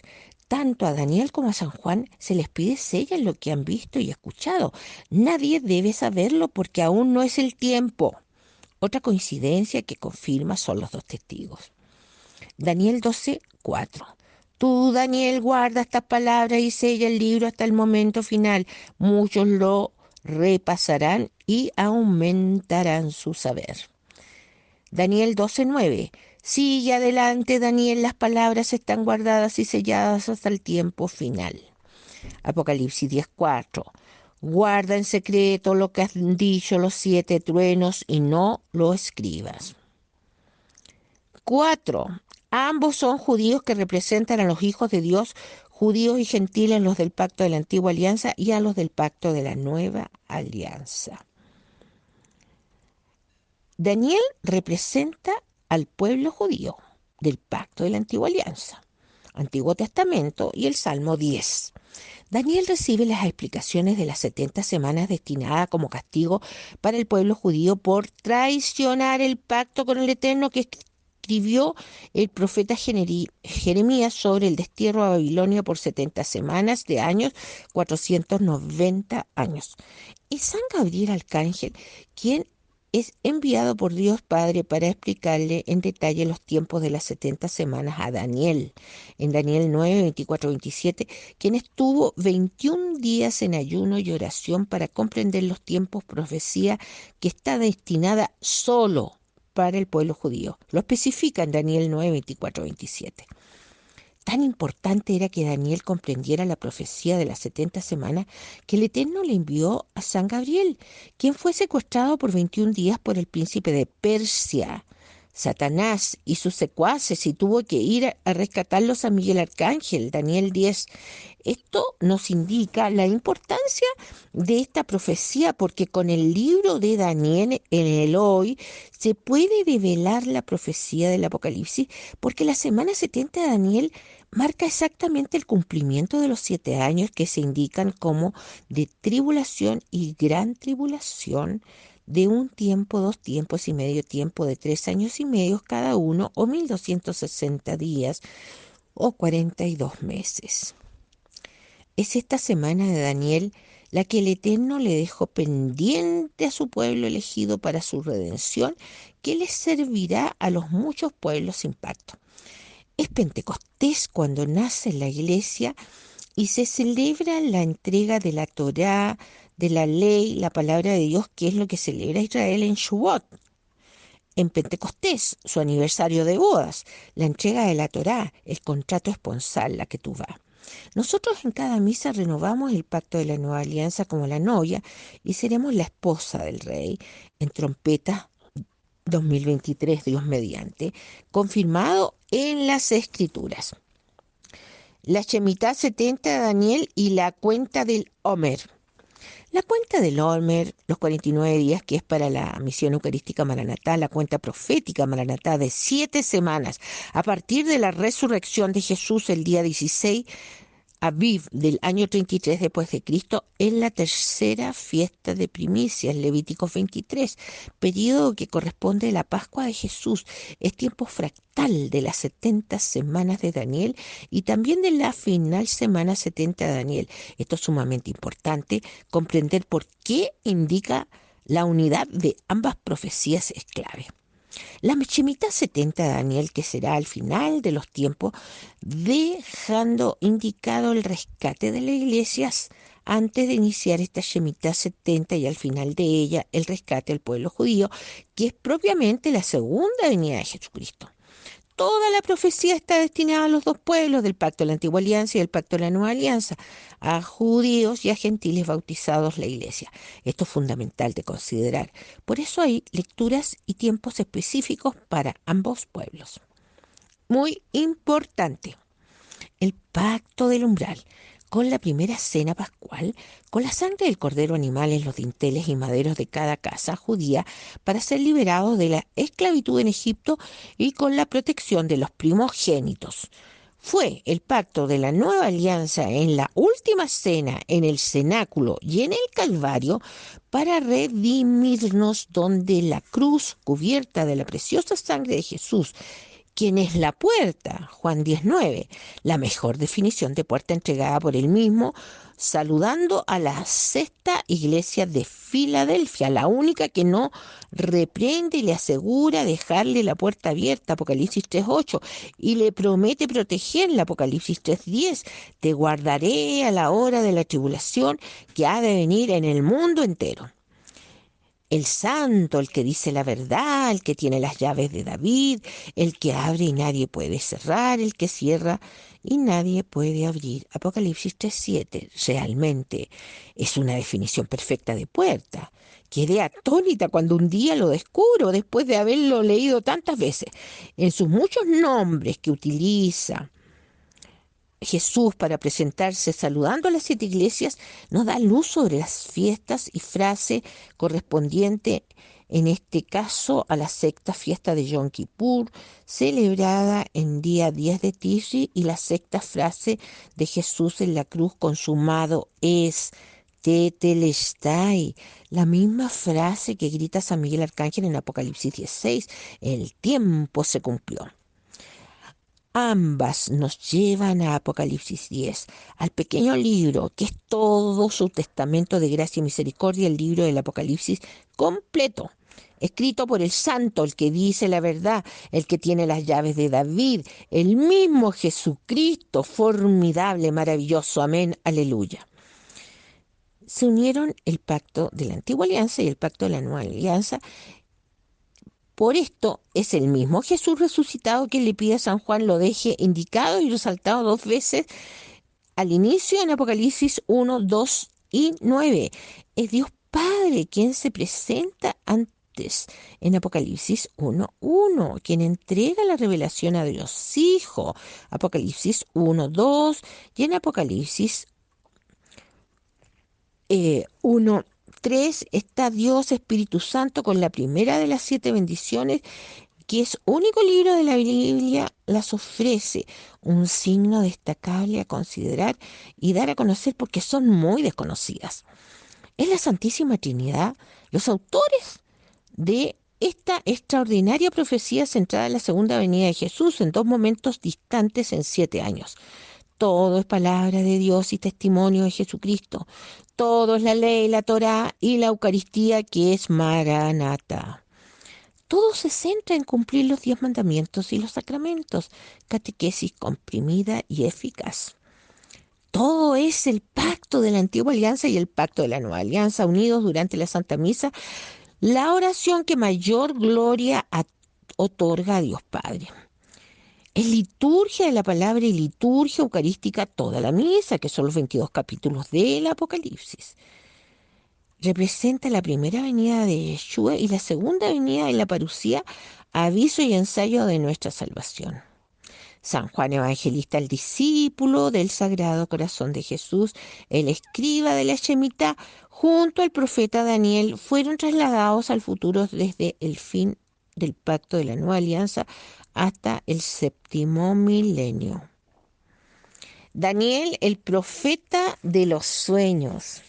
Tanto a Daniel como a San Juan se les pide sellar lo que han visto y escuchado. Nadie debe saberlo porque aún no es el tiempo. Otra coincidencia que confirma son los dos testigos. Daniel 12:4. Tú, Daniel, guarda estas palabras y sella el libro hasta el momento final. Muchos lo repasarán y aumentarán su saber. Daniel 12:9. Sigue adelante, Daniel, las palabras están guardadas y selladas hasta el tiempo final. Apocalipsis 10:4. Guarda en secreto lo que han dicho los 7 truenos y no lo escribas. 4. Ambos son judíos que representan a los hijos de Dios, judíos y gentiles, los del pacto de la antigua alianza y a los del pacto de la nueva alianza. Daniel representa al pueblo judío del pacto de la antigua alianza, Antiguo Testamento y el Salmo 10. Daniel recibe las explicaciones de las 70 semanas destinadas como castigo para el pueblo judío por traicionar el pacto con el Eterno que escribió el profeta Jeremías sobre el destierro a Babilonia por 70 semanas de años, 490 años. Es San Gabriel Arcángel quien es enviado por Dios Padre para explicarle en detalle los tiempos de las 70 semanas a Daniel. En Daniel 9, 24, 27, quien estuvo 21 días en ayuno y oración para comprender los tiempos, profecía que está destinada solo para el pueblo judío. Lo especifica en Daniel 9, 24, 27. Tan importante era que Daniel comprendiera la profecía de las 70 semanas que el Eterno le envió a San Gabriel, quien fue secuestrado por 21 días por el príncipe de Persia, Satanás y sus secuaces, y tuvo que ir a rescatarlos a Miguel Arcángel, Daniel 10. Esto nos indica la importancia de esta profecía, porque con el libro de Daniel en el hoy se puede develar la profecía del Apocalipsis, porque la semana 70 de Daniel marca exactamente el cumplimiento de los 7 años que se indican como de tribulación y gran tribulación, de un tiempo, 2 tiempos y medio tiempo de 3 años y medio cada uno, o 1260 días, o 42 meses. Es esta semana de Daniel la que el Eterno le dejó pendiente a su pueblo elegido para su redención, que les servirá a los muchos pueblos sin pacto. Es Pentecostés cuando nace la iglesia y se celebra la entrega de la Torá, de la ley, la palabra de Dios, que es lo que celebra Israel en Shavuot. En Pentecostés, su aniversario de bodas, la entrega de la Torá, el contrato esponsal, la ketubá. Nosotros en cada misa renovamos el pacto de la nueva alianza como la novia y seremos la esposa del rey en trompeta 2023, Dios mediante, confirmado en las Escrituras. La Shemitá 70 de Daniel y la cuenta del Omer. La cuenta del Omer, los 49 días que es para la misión eucarística Maranatá, la cuenta profética Maranatá de 7 semanas, a partir de la resurrección de Jesús el día 16 Aviv del año 33 después de Cristo, en la tercera fiesta de primicias, Levíticos 23, periodo que corresponde a la Pascua de Jesús. Es tiempo fractal de las 70 semanas de Daniel y también de la final semana 70 de Daniel. Esto es sumamente importante, comprender por qué indica la unidad de ambas profecías es clave. La Shemitah 70 de Daniel, que será al final de los tiempos, dejando indicado el rescate de las iglesias antes de iniciar esta Shemitah 70 y al final de ella el rescate del pueblo judío, que es propiamente la segunda venida de Jesucristo. Toda la profecía está destinada a los dos pueblos del pacto de la antigua alianza y el pacto de la nueva alianza, a judíos y a gentiles bautizados la iglesia. Esto es fundamental de considerar. Por eso hay lecturas y tiempos específicos para ambos pueblos. Muy importante. El pacto del umbral, con la primera cena pascual, con la sangre del cordero animal en los dinteles y maderos de cada casa judía para ser liberados de la esclavitud en Egipto y con la protección de los primogénitos. Fue el pacto de la nueva alianza en la última cena, en el cenáculo y en el Calvario para redimirnos, donde la cruz cubierta de la preciosa sangre de Jesús, quien es la puerta, Juan 19, la mejor definición de puerta entregada por él mismo, saludando a la sexta iglesia de Filadelfia, la única que no reprende y le asegura dejarle la puerta abierta, Apocalipsis 3:8, y le promete protegerla, Apocalipsis 3:10, te guardaré a la hora de la tribulación que ha de venir en el mundo entero. El santo, el que dice la verdad, el que tiene las llaves de David, el que abre y nadie puede cerrar, el que cierra y nadie puede abrir. Apocalipsis 3:7 realmente es una definición perfecta de puerta. Quedé atónita cuando un día lo descubro después de haberlo leído tantas veces. En sus muchos nombres que utiliza Jesús para presentarse saludando a las 7 iglesias, nos da luz sobre las fiestas y frase correspondiente, en este caso a la sexta fiesta de Yom Kippur, celebrada en día 10 de Tishri, y la sexta frase de Jesús en la cruz: consumado es, tetelestai, la misma frase que grita San Miguel Arcángel en Apocalipsis 16, el tiempo se cumplió. Ambas nos llevan a Apocalipsis 10, al pequeño libro que es todo su testamento de gracia y misericordia, el libro del Apocalipsis completo, escrito por el santo, el que dice la verdad, el que tiene las llaves de David, el mismo Jesucristo, formidable, maravilloso, amén, aleluya. Se unieron el pacto de la antigua alianza y el pacto de la nueva alianza. Por esto es el mismo Jesús resucitado que le pide a San Juan lo deje indicado y resaltado 2 veces al inicio en Apocalipsis 1, 2 y 9. Es Dios Padre quien se presenta antes en Apocalipsis 1, 1, quien entrega la revelación a Dios Hijo, Apocalipsis 1, 2, y en Apocalipsis 1, 3 está Dios Espíritu Santo con la primera de las 7 bendiciones, que es único libro de la Biblia, las ofrece un signo destacable a considerar y dar a conocer porque son muy desconocidas. Es la Santísima Trinidad los autores de esta extraordinaria profecía centrada en la segunda venida de Jesús en 2 momentos distantes en 7 años. Todo es palabra de Dios y testimonio de Jesucristo. Todo es la ley, la Torá y la Eucaristía, que es Maranatha. Todo se centra en cumplir los 10 mandamientos y los sacramentos, catequesis comprimida y eficaz. Todo es el pacto de la antigua alianza y el pacto de la nueva alianza, unidos durante la Santa Misa, la oración que mayor gloria otorga a Dios Padre. Es liturgia de la palabra y liturgia eucarística toda la misa, que son los 22 capítulos del Apocalipsis. Representa la primera venida de Yeshua y la segunda venida de la parucía, aviso y ensayo de nuestra salvación. San Juan Evangelista, el discípulo del Sagrado Corazón de Jesús, el escriba de la Shemitah, junto al profeta Daniel, fueron trasladados al futuro desde el fin del pacto de la nueva alianza hasta el 7º milenio. Daniel, el profeta de los sueños.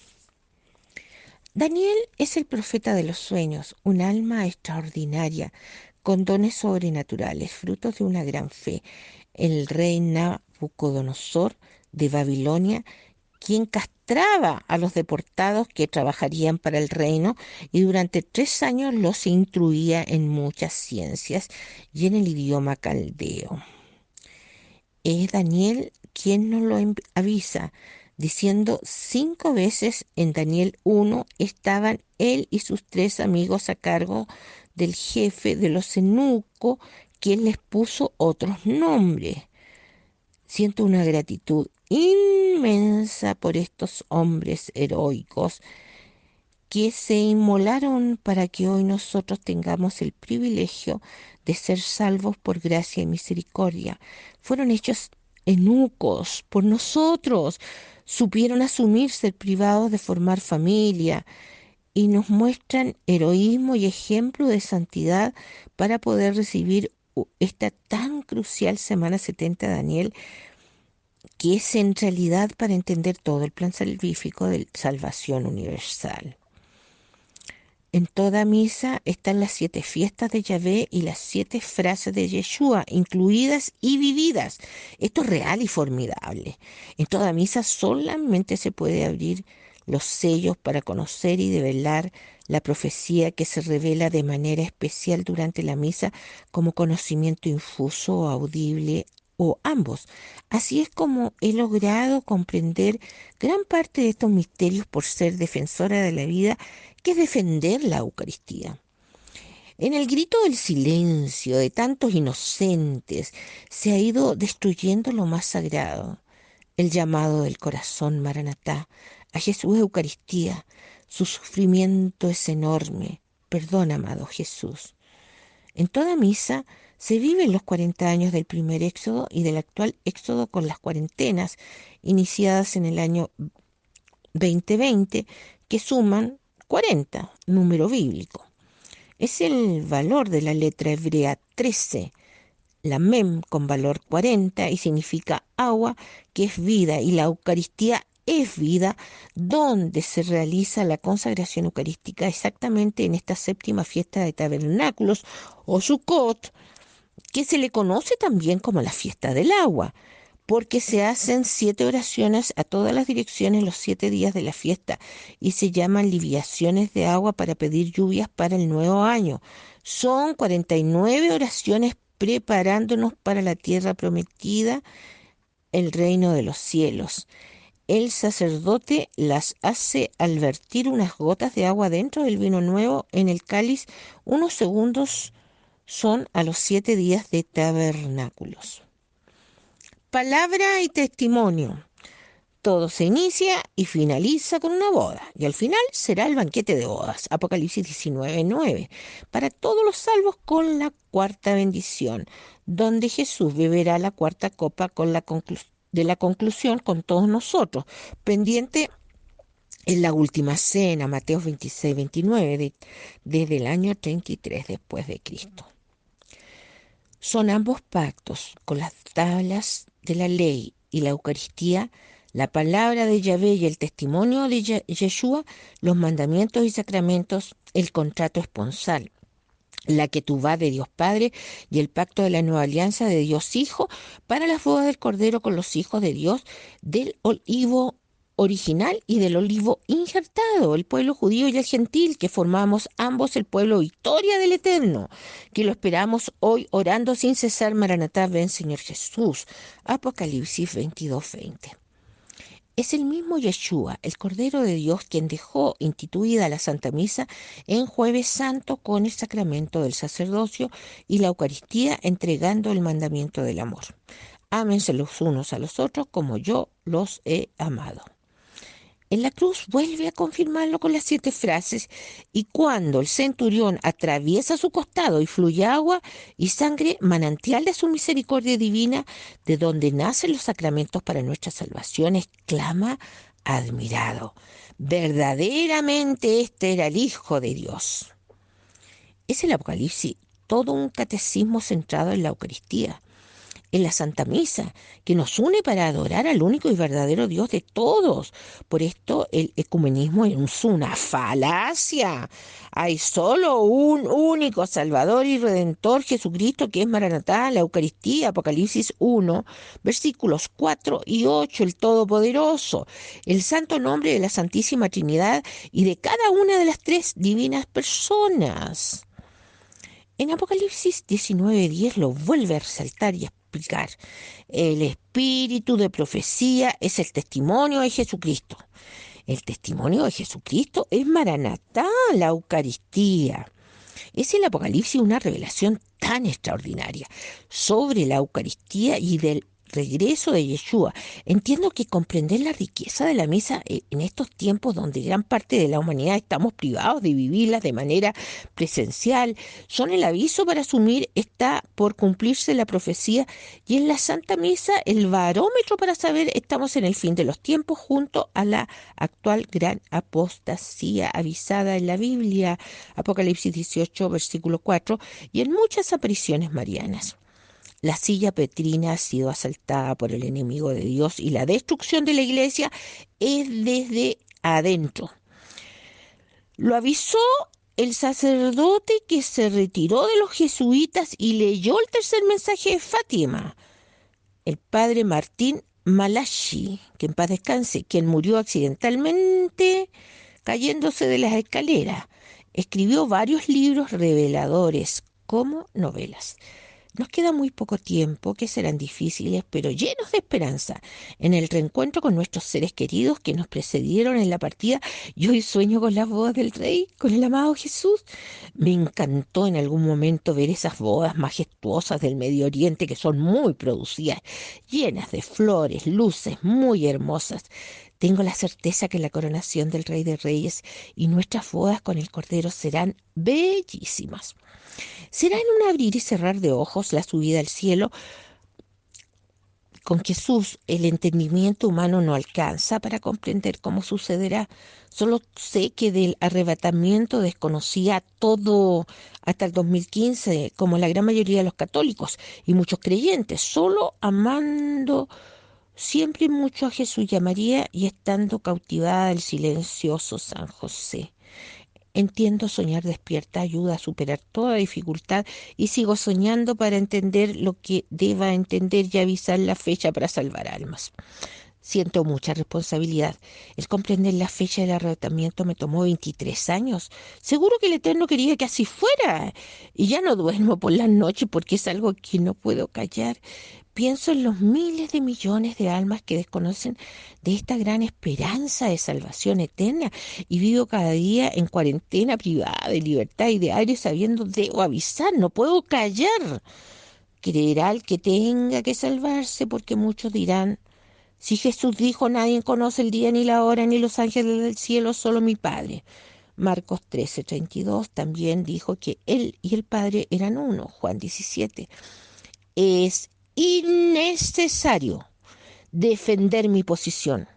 Daniel es el profeta de los sueños, un alma extraordinaria, con dones sobrenaturales, frutos de una gran fe. El rey Nabucodonosor de Babilonia quien castraba a los deportados que trabajarían para el reino y durante 3 años los instruía en muchas ciencias y en el idioma caldeo. Es Daniel quien nos lo avisa, diciendo 5 veces en Daniel 1 estaban él y sus 3 amigos a cargo del jefe de los eunucos, quien les puso otros nombres. Siento una gratitud inmensa por estos hombres heroicos que se inmolaron para que hoy nosotros tengamos el privilegio de ser salvos por gracia y misericordia. Fueron hechos eunucos por nosotros, supieron asumir ser privados de formar familia y nos muestran heroísmo y ejemplo de santidad para poder recibir esta tan crucial semana 70 de Daniel, que es en realidad para entender todo el plan salvífico de salvación universal. En toda misa están las 7 fiestas de Yahvé y las 7 frases de Yeshua, incluidas y vividas. Esto es real y formidable. En toda misa solamente se puede abrir los sellos para conocer y develar la profecía que se revela de manera especial durante la misa como conocimiento infuso o audible o ambos. Así es como he logrado comprender gran parte de estos misterios por ser defensora de la vida, que es defender la Eucaristía. En el grito del silencio de tantos inocentes se ha ido destruyendo lo más sagrado, el llamado del corazón Maranatá a Jesús Eucaristía. Su sufrimiento es enorme. Perdona, amado Jesús. En toda misa se viven los 40 años del primer éxodo y del actual éxodo con las cuarentenas iniciadas en el año 2020, que suman 40, número bíblico. Es el valor de la letra hebrea 13, la mem con valor 40 y significa agua, que es vida, y la Eucaristía es vida, donde se realiza la consagración eucarística exactamente en esta séptima fiesta de tabernáculos o Sukkot, que se le conoce también como la fiesta del agua, porque se hacen 7 oraciones a todas las direcciones los 7 días de la fiesta y se llaman libaciones de agua para pedir lluvias para el nuevo año. Son 49 oraciones preparándonos para la tierra prometida, el reino de los cielos. El sacerdote las hace al vertir unas gotas de agua dentro del vino nuevo en el cáliz. Unos segundos son a los 7 días de tabernáculos. Palabra y testimonio. Todo se inicia y finaliza con una boda, y al final será el banquete de bodas, Apocalipsis 19:9, para todos los salvos con la cuarta bendición, donde Jesús beberá la cuarta copa con de la conclusión con todos nosotros, pendiente en la última cena, Mateo 26:29, desde el año 33 después de Cristo. Son ambos pactos con las tablas de la ley y la Eucaristía, la palabra de Yahvé y el testimonio de Yeshua, los mandamientos y sacramentos, el contrato esponsal, la ketubá de Dios Padre y el pacto de la nueva alianza de Dios Hijo para las bodas del Cordero con los hijos de Dios, del olivo original y del olivo injertado, el pueblo judío y el gentil, que formamos ambos el pueblo victoria del Eterno, que lo esperamos hoy orando sin cesar. Maranatá, ven Señor Jesús. Apocalipsis 22:20. Es el mismo Yeshua, el Cordero de Dios, quien dejó instituida la Santa Misa en Jueves Santo con el sacramento del sacerdocio y la Eucaristía, entregando el mandamiento del amor. Ámense los unos a los otros como yo los he amado. En la cruz vuelve a confirmarlo con las 7 frases, y cuando el centurión atraviesa su costado y fluye agua y sangre, manantial de su misericordia divina, de donde nacen los sacramentos para nuestra salvación, exclama admirado: verdaderamente este era el Hijo de Dios. Es el Apocalipsis todo un catecismo centrado en la Eucaristía. en la Santa Misa, que nos une para adorar al único y verdadero Dios de todos. Por esto el ecumenismo es una falacia. Hay solo un único Salvador y Redentor, Jesucristo, que es Maranatá, la Eucaristía, Apocalipsis 1, versículos 4 y 8, el Todopoderoso, el santo nombre de la Santísima Trinidad y de cada una de las tres divinas personas. En Apocalipsis 19:10 lo vuelve a resaltar y a explicar. El espíritu de profecía es el testimonio de Jesucristo. El testimonio de Jesucristo es Maranatá, la Eucaristía. Es el Apocalipsis una revelación tan extraordinaria sobre la Eucaristía y del regreso de Yeshua. Entiendo que comprender la riqueza de la misa en estos tiempos donde gran parte de la humanidad estamos privados de vivirla de manera presencial, son el aviso para asumir está por cumplirse la profecía, y en la Santa Misa el barómetro para saber estamos en el fin de los tiempos junto a la actual gran apostasía avisada en la Biblia, Apocalipsis 18, versículo 4, y en muchas apariciones marianas. La silla petrina ha sido asaltada por el enemigo de Dios y la destrucción de la iglesia es desde adentro. Lo avisó el sacerdote que se retiró de los jesuitas y leyó el tercer mensaje de Fátima, el padre Martín Malachi, que en paz descanse, quien murió accidentalmente cayéndose de las escaleras. Escribió varios libros reveladores como novelas. Nos queda muy poco tiempo, que serán difíciles, pero llenos de esperanza, en el reencuentro con nuestros seres queridos que nos precedieron en la partida. Y hoy sueño con las bodas del Rey, con el amado Jesús. Me encantó en algún momento ver esas bodas majestuosas del Medio Oriente que son muy producidas, llenas de flores, luces muy hermosas. Tengo la certeza que la coronación del Rey de Reyes y nuestras bodas con el Cordero serán bellísimas. Será en un abrir y cerrar de ojos la subida al cielo. Con Jesús el entendimiento humano no alcanza para comprender cómo sucederá. Solo sé que del arrebatamiento desconocía todo hasta el 2015, como la gran mayoría de los católicos y muchos creyentes, solo amando siempre mucho a Jesús y a María y estando cautivada del silencioso San José. Entiendo soñar despierta ayuda a superar toda dificultad y sigo soñando para entender lo que deba entender y avisar la fecha para salvar almas. Siento mucha responsabilidad. El comprender la fecha del arrebatamiento me tomó 23 años. Seguro que el Eterno quería que así fuera. Y ya no duermo por las noches porque es algo que no puedo callar. Pienso en los miles de millones de almas que desconocen de esta gran esperanza de salvación eterna y vivo cada día en cuarentena privada de libertad y de aire sabiendo debo avisar, no puedo callar. Creerá el que tenga que salvarse porque muchos dirán, si Jesús dijo nadie conoce el día ni la hora ni los ángeles del cielo, solo mi Padre. Marcos 13:32 también dijo que él y el Padre eran uno. Juan 17. Es innecesario defender mi posición,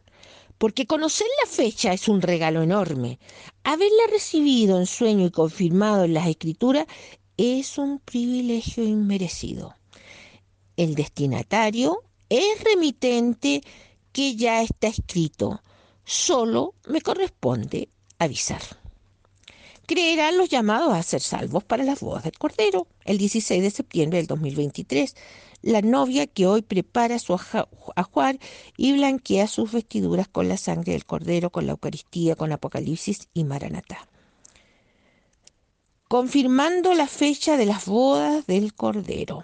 porque conocer la fecha es un regalo enorme. Haberla recibido en sueño y confirmado en las Escrituras es un privilegio inmerecido. El destinatario es remitente que ya está escrito. Solo me corresponde avisar. Creerán los llamados a ser salvos para las bodas del Cordero, el 16 de septiembre del 2023. La novia que hoy prepara su ajuar y blanquea sus vestiduras con la sangre del Cordero, con la Eucaristía, con Apocalipsis y Maranatá. Confirmando la fecha de las bodas del Cordero.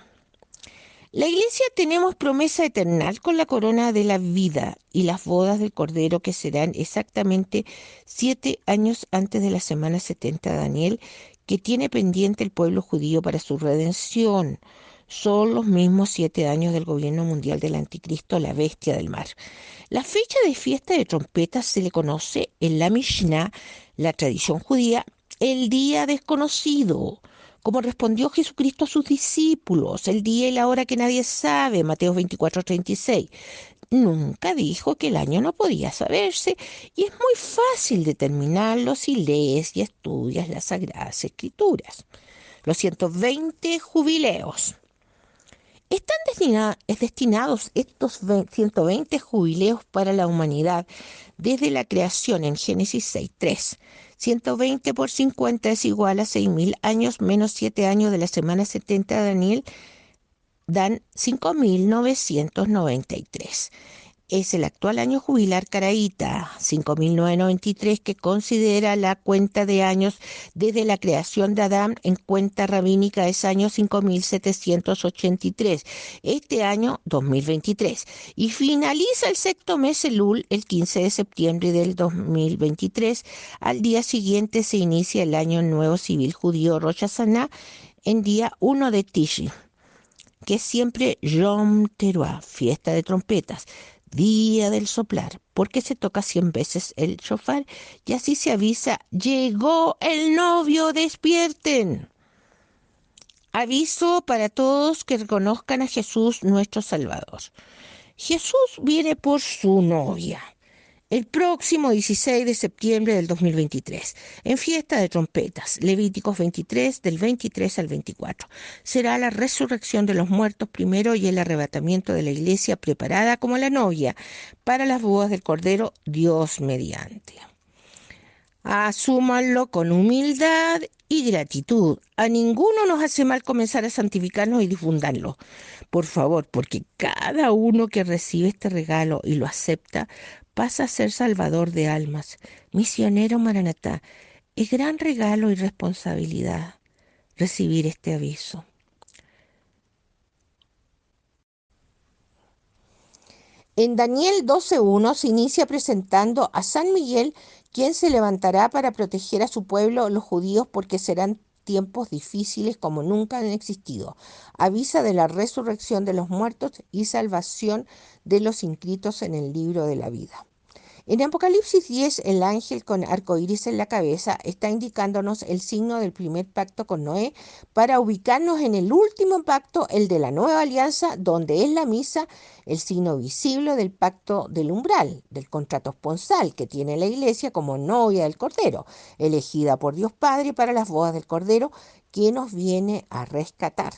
La Iglesia tenemos promesa eterna con la corona de la vida y las bodas del Cordero que serán exactamente 7 años antes de la semana 70 de Daniel, que tiene pendiente el pueblo judío para su redención. Son los mismos 7 años del gobierno mundial del anticristo, la bestia del mar. La fecha de fiesta de trompetas se le conoce en la Mishnah, la tradición judía, el día desconocido, como respondió Jesucristo a sus discípulos, el día y la hora que nadie sabe, Mateo 24:36. Nunca dijo que el año no podía saberse, y es muy fácil determinarlo si lees y estudias las Sagradas Escrituras. Los 120 jubileos. Están destinados estos 120 jubileos para la humanidad desde la creación en Génesis 6:3. 120 por 50 es igual a 6.000 años menos 7 años de la semana 70 de Daniel dan 5.993. Es el actual año jubilar caraíta, 5.993, que considera la cuenta de años desde la creación de Adán en cuenta rabínica es año 5.783, este año 2023. Y finaliza el sexto mes Elul el 15 de septiembre del 2023. Al día siguiente se inicia el año nuevo civil judío Rosh Hashanah en día 1 de Tishri, que es siempre Yom Teruah, fiesta de trompetas, día del soplar, porque se toca 100 veces el shofar y así se avisa, llegó el novio, despierten. Aviso para todos que reconozcan a Jesús nuestro Salvador. Jesús viene por su novia el próximo 16 de septiembre del 2023, en fiesta de trompetas, Levíticos 23, del 23 al 24. Será la resurrección de los muertos primero y el arrebatamiento de la iglesia preparada como la novia para las bodas del Cordero, Dios mediante. Asúmanlo con humildad y gratitud. A ninguno nos hace mal comenzar a santificarnos y difundirlo, por favor, porque cada uno que recibe este regalo y lo acepta pasa a ser salvador de almas, misionero Maranatá. Es gran regalo y responsabilidad recibir este aviso. En Daniel 12:1 se inicia presentando a San Miguel, quien se levantará para proteger a su pueblo, los judíos, porque serán tiempos difíciles como nunca han existido. Avisa de la resurrección de los muertos y salvación de los inscritos en el libro de la vida. En Apocalipsis 10, el ángel con arcoíris en la cabeza está indicándonos el signo del primer pacto con Noé para ubicarnos en el último pacto, el de la nueva alianza, donde es la misa el signo visible del pacto del umbral, del contrato esponsal que tiene la iglesia como novia del Cordero, elegida por Dios Padre para las bodas del Cordero, que nos viene a rescatar.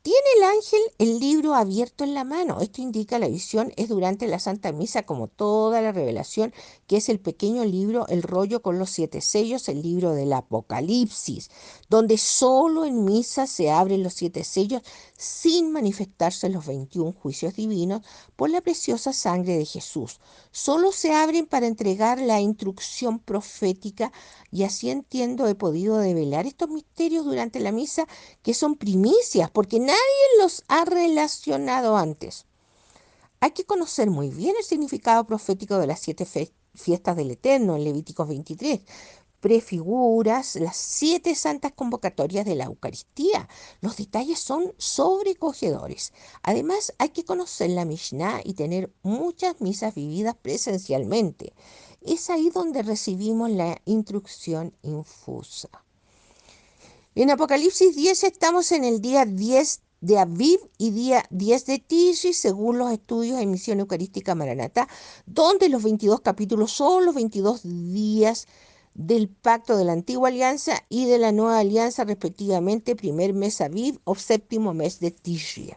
Tiene el ángel el libro abierto en la mano. Esto indica la visión es durante la Santa Misa, como toda la revelación, que es el pequeño libro, el rollo con los 7 sellos, el libro del Apocalipsis, donde solo en misa se abren los 7 sellos sin manifestarse los 21 juicios divinos por la preciosa sangre de Jesús. Solo se abren para entregar la instrucción profética y así entiendo he podido develar estos misterios durante la misa, que son primicias, porque nadie los ha relacionado antes. Hay que conocer muy bien el significado profético de las 7 fiestas del Eterno en Levíticos 23. Prefiguras las 7 santas convocatorias de la Eucaristía. Los detalles son sobrecogedores. Además, hay que conocer la Mishnah y tener muchas misas vividas presencialmente. Es ahí donde recibimos la instrucción infusa. En Apocalipsis 10 estamos en el día 10 de Aviv y día 10 de Tishri, según los estudios de Misión Eucarística Maranatá, donde los 22 capítulos son los 22 días del pacto de la antigua alianza y de la nueva alianza, respectivamente, primer mes Aviv o séptimo mes de Tishri.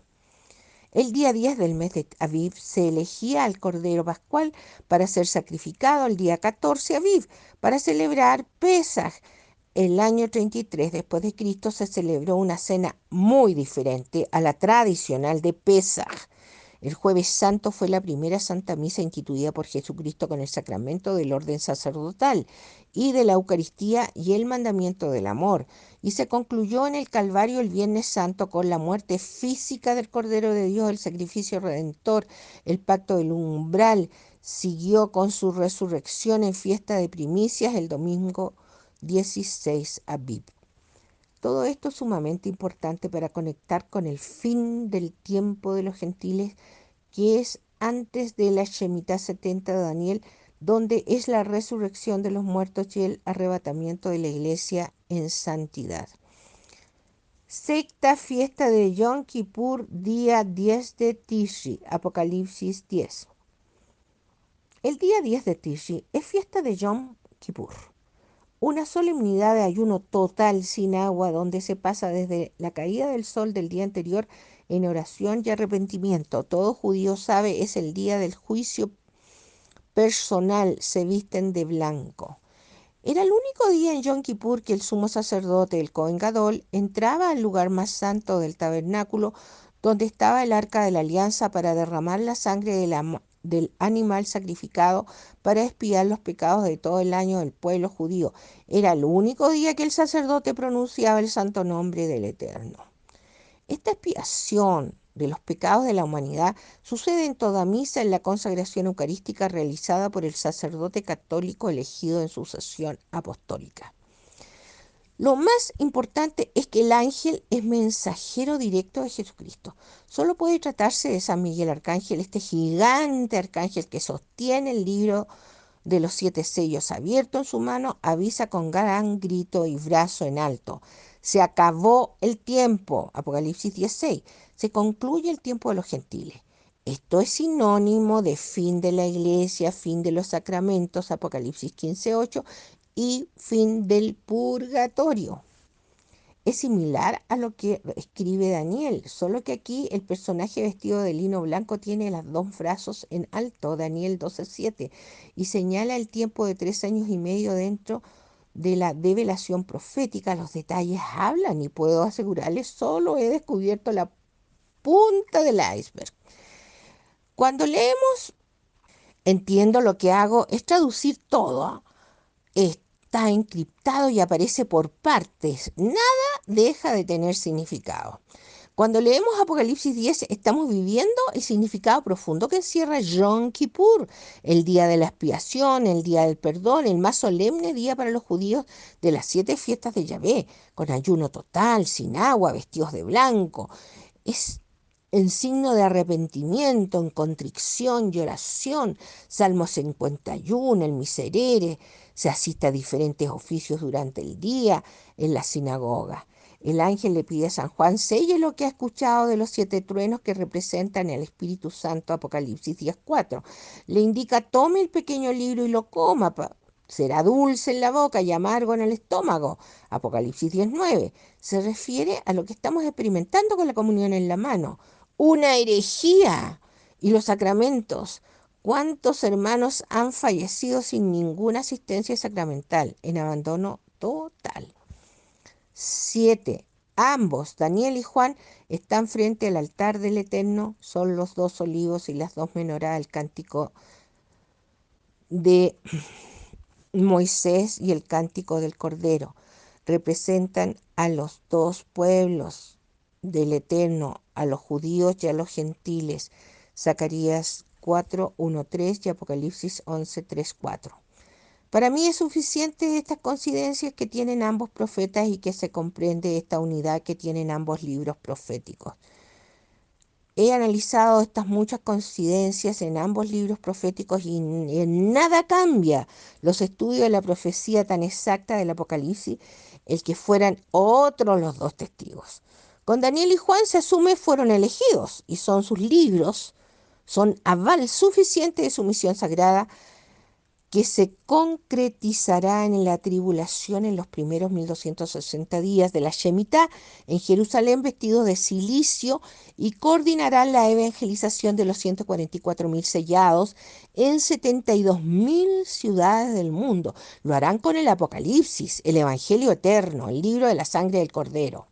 El día 10 del mes de Aviv se elegía al Cordero Pascual para ser sacrificado el día 14 Aviv, para celebrar Pesaj. El año 33 después de Cristo se celebró una cena muy diferente a la tradicional de Pesaj. El Jueves Santo fue la primera Santa Misa instituida por Jesucristo con el sacramento del orden sacerdotal y de la Eucaristía y el mandamiento del amor, y se concluyó en el Calvario el Viernes Santo con la muerte física del Cordero de Dios, el sacrificio redentor, el pacto del umbral. Siguió con su resurrección en fiesta de primicias el domingo 16 Aviv. Todo esto es sumamente importante para conectar con el fin del tiempo de los gentiles, que es antes de la Shemitah 70 de Daniel, donde es la resurrección de los muertos y el arrebatamiento de la iglesia en santidad. Sexta fiesta de Yom Kippur, día 10 de Tishri, Apocalipsis 10. El día 10 de Tishri es fiesta de Yom Kippur. una solemnidad de ayuno total sin agua, donde se pasa desde la caída del sol del día anterior en oración y arrepentimiento. Todo judío sabe es el día del juicio personal, se visten de blanco. Era el único día en Yom Kippur que el sumo sacerdote, el Cohen Gadol, entraba al lugar más santo del tabernáculo, donde estaba el arca de la alianza, para derramar la sangre del animal sacrificado para expiar los pecados de todo el año del pueblo judío. Era el único día que el sacerdote pronunciaba el santo nombre del Eterno. Esta expiación de los pecados de la humanidad sucede en toda misa en la consagración eucarística realizada por el sacerdote católico elegido en sucesión apostólica. Lo más importante es que el ángel es mensajero directo de Jesucristo. Solo puede tratarse de San Miguel Arcángel, este gigante arcángel que sostiene el libro de los 7 sellos abierto en su mano, avisa con gran grito y brazo en alto: se acabó el tiempo. Apocalipsis 16. Se concluye el tiempo de los gentiles. Esto es sinónimo de fin de la iglesia, fin de los sacramentos, Apocalipsis 15:8, y fin del purgatorio. Es similar a lo que escribe Daniel, solo que aquí el personaje vestido de lino blanco tiene los dos brazos en alto, Daniel 12:7, y señala el tiempo de 3 años y medio dentro de la develación profética. Los detalles hablan y puedo asegurarles, solo he descubierto la punta del iceberg. Cuando leemos, entiendo, lo que hago es traducir todo. Está encriptado y aparece por partes. Nada deja de tener significado. Cuando leemos Apocalipsis 10, estamos viviendo el significado profundo que encierra Yom Kippur, el día de la expiación, el día del perdón, el más solemne día para los judíos de las 7 fiestas de Yahvé, con ayuno total, sin agua, vestidos de blanco. Es en signo de arrepentimiento, en contrición y oración. Salmo 51, el miserere. Se asiste a diferentes oficios durante el día en la sinagoga. El ángel le pide a San Juan: selle lo que ha escuchado de los 7 truenos que representan el Espíritu Santo, Apocalipsis 10:4. Le indica: tome el pequeño libro y lo coma. Será dulce en la boca y amargo en el estómago, Apocalipsis 10:9. Se refiere a lo que estamos experimentando con la comunión en la mano. Una herejía. Y los sacramentos. ¿Cuántos hermanos han fallecido sin ninguna asistencia sacramental, en abandono total? 7. Ambos, Daniel y Juan, están frente al altar del Eterno. Son los 2 olivos y las 2 menorá, el cántico de Moisés y el cántico del Cordero. Representan a los 2 pueblos del Eterno, a los judíos y a los gentiles. Zacarías 4:1-3 y Apocalipsis 11:3-4. Para mí es suficiente estas coincidencias que tienen ambos profetas y que se comprende esta unidad que tienen ambos libros proféticos. He analizado estas muchas coincidencias en ambos libros proféticos y en nada cambia los estudios de la profecía tan exacta del Apocalipsis el que fueran otros los 2 testigos. Con Daniel y Juan se asume fueron elegidos y son sus libros, son aval suficiente de su misión sagrada, que se concretizará en la tribulación en los primeros 1260 días de la Shemitá en Jerusalén, vestidos de cilicio, y coordinarán la evangelización de los 144.000 sellados en 72.000 ciudades del mundo. Lo harán con el Apocalipsis, el Evangelio eterno, el libro de la sangre del Cordero.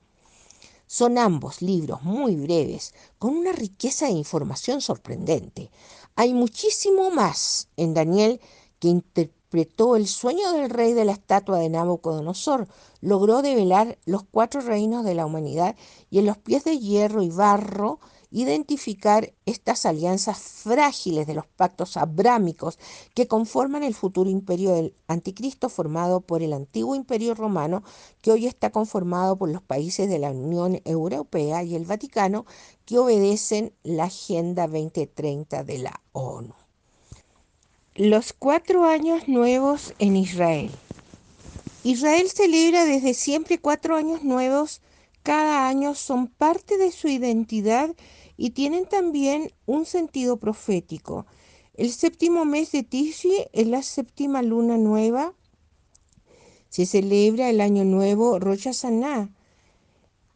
Son ambos libros muy breves, con una riqueza de información sorprendente. Hay muchísimo más en Daniel, que interpretó el sueño del rey de la estatua de Nabucodonosor, logró develar los 4 reinos de la humanidad y en los pies de hierro y barro identificar estas alianzas frágiles de los pactos abrámicos que conforman el futuro imperio del anticristo, formado por el antiguo imperio romano, que hoy está conformado por los países de la Unión Europea y el Vaticano, que obedecen la Agenda 2030 de la ONU. Los 4 años nuevos en Israel. Israel celebra desde siempre 4 años nuevos. Cada año son parte de su identidad y tienen también un sentido profético. El 7º mes de Tishri es la 7ª luna nueva. Se celebra el Año Nuevo Rosh Hashanah,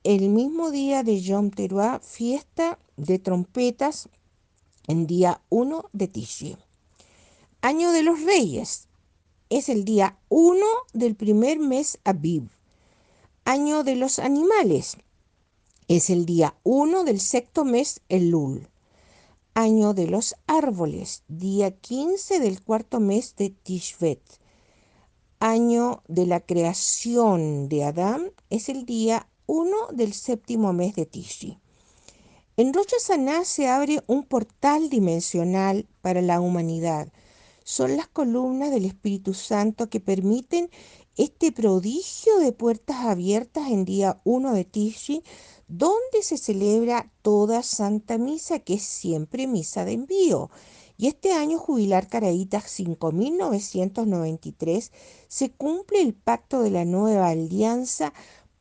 el mismo día de Yom Teruah, fiesta de trompetas en día 1 de Tishri. Año de los Reyes es el día 1 del primer mes Aviv. Año de los animales es el día 1 del sexto mes Elul. Año de los árboles, día 15 del cuarto mes de Tishvet. Año de la creación de Adán es el día 1 del séptimo mes de Tishri. En Rosh Hashanah se abre un portal dimensional para la humanidad. Son las columnas del Espíritu Santo que permiten este prodigio de puertas abiertas en día 1 de Tishri, donde se celebra toda Santa Misa, que es siempre misa de envío. Y este año jubilar Caraítas 5993 se cumple el pacto de la nueva alianza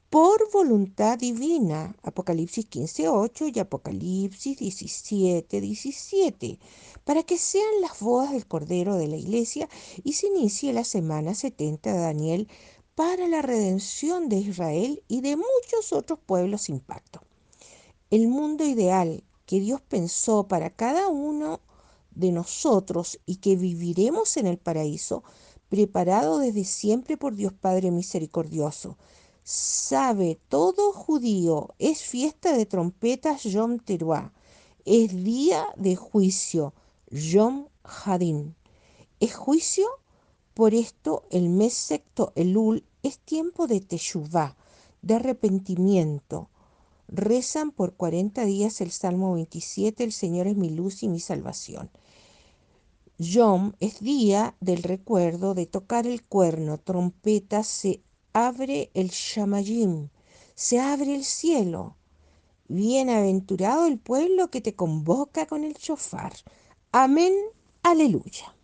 por voluntad divina, Apocalipsis 15:8 y Apocalipsis 17:17, para que sean las bodas del Cordero de la Iglesia y se inicie la semana 70 de Daniel para la redención de Israel y de muchos otros pueblos sin pacto. El mundo ideal que Dios pensó para cada uno de nosotros y que viviremos en el paraíso, preparado desde siempre por Dios Padre misericordioso. Sabe todo judío, es fiesta de trompetas Yom Teruah, es día de juicio, Yom Hadin. Es juicio, por esto el mes sexto Elul es tiempo de teshuvá, de arrepentimiento. Rezan por 40 días el Salmo 27, el Señor es mi luz y mi salvación. Yom es día del recuerdo de tocar el cuerno, trompeta, se abre el shamayim, se abre el cielo. Bienaventurado el pueblo que te convoca con el shofar. Amén, aleluya.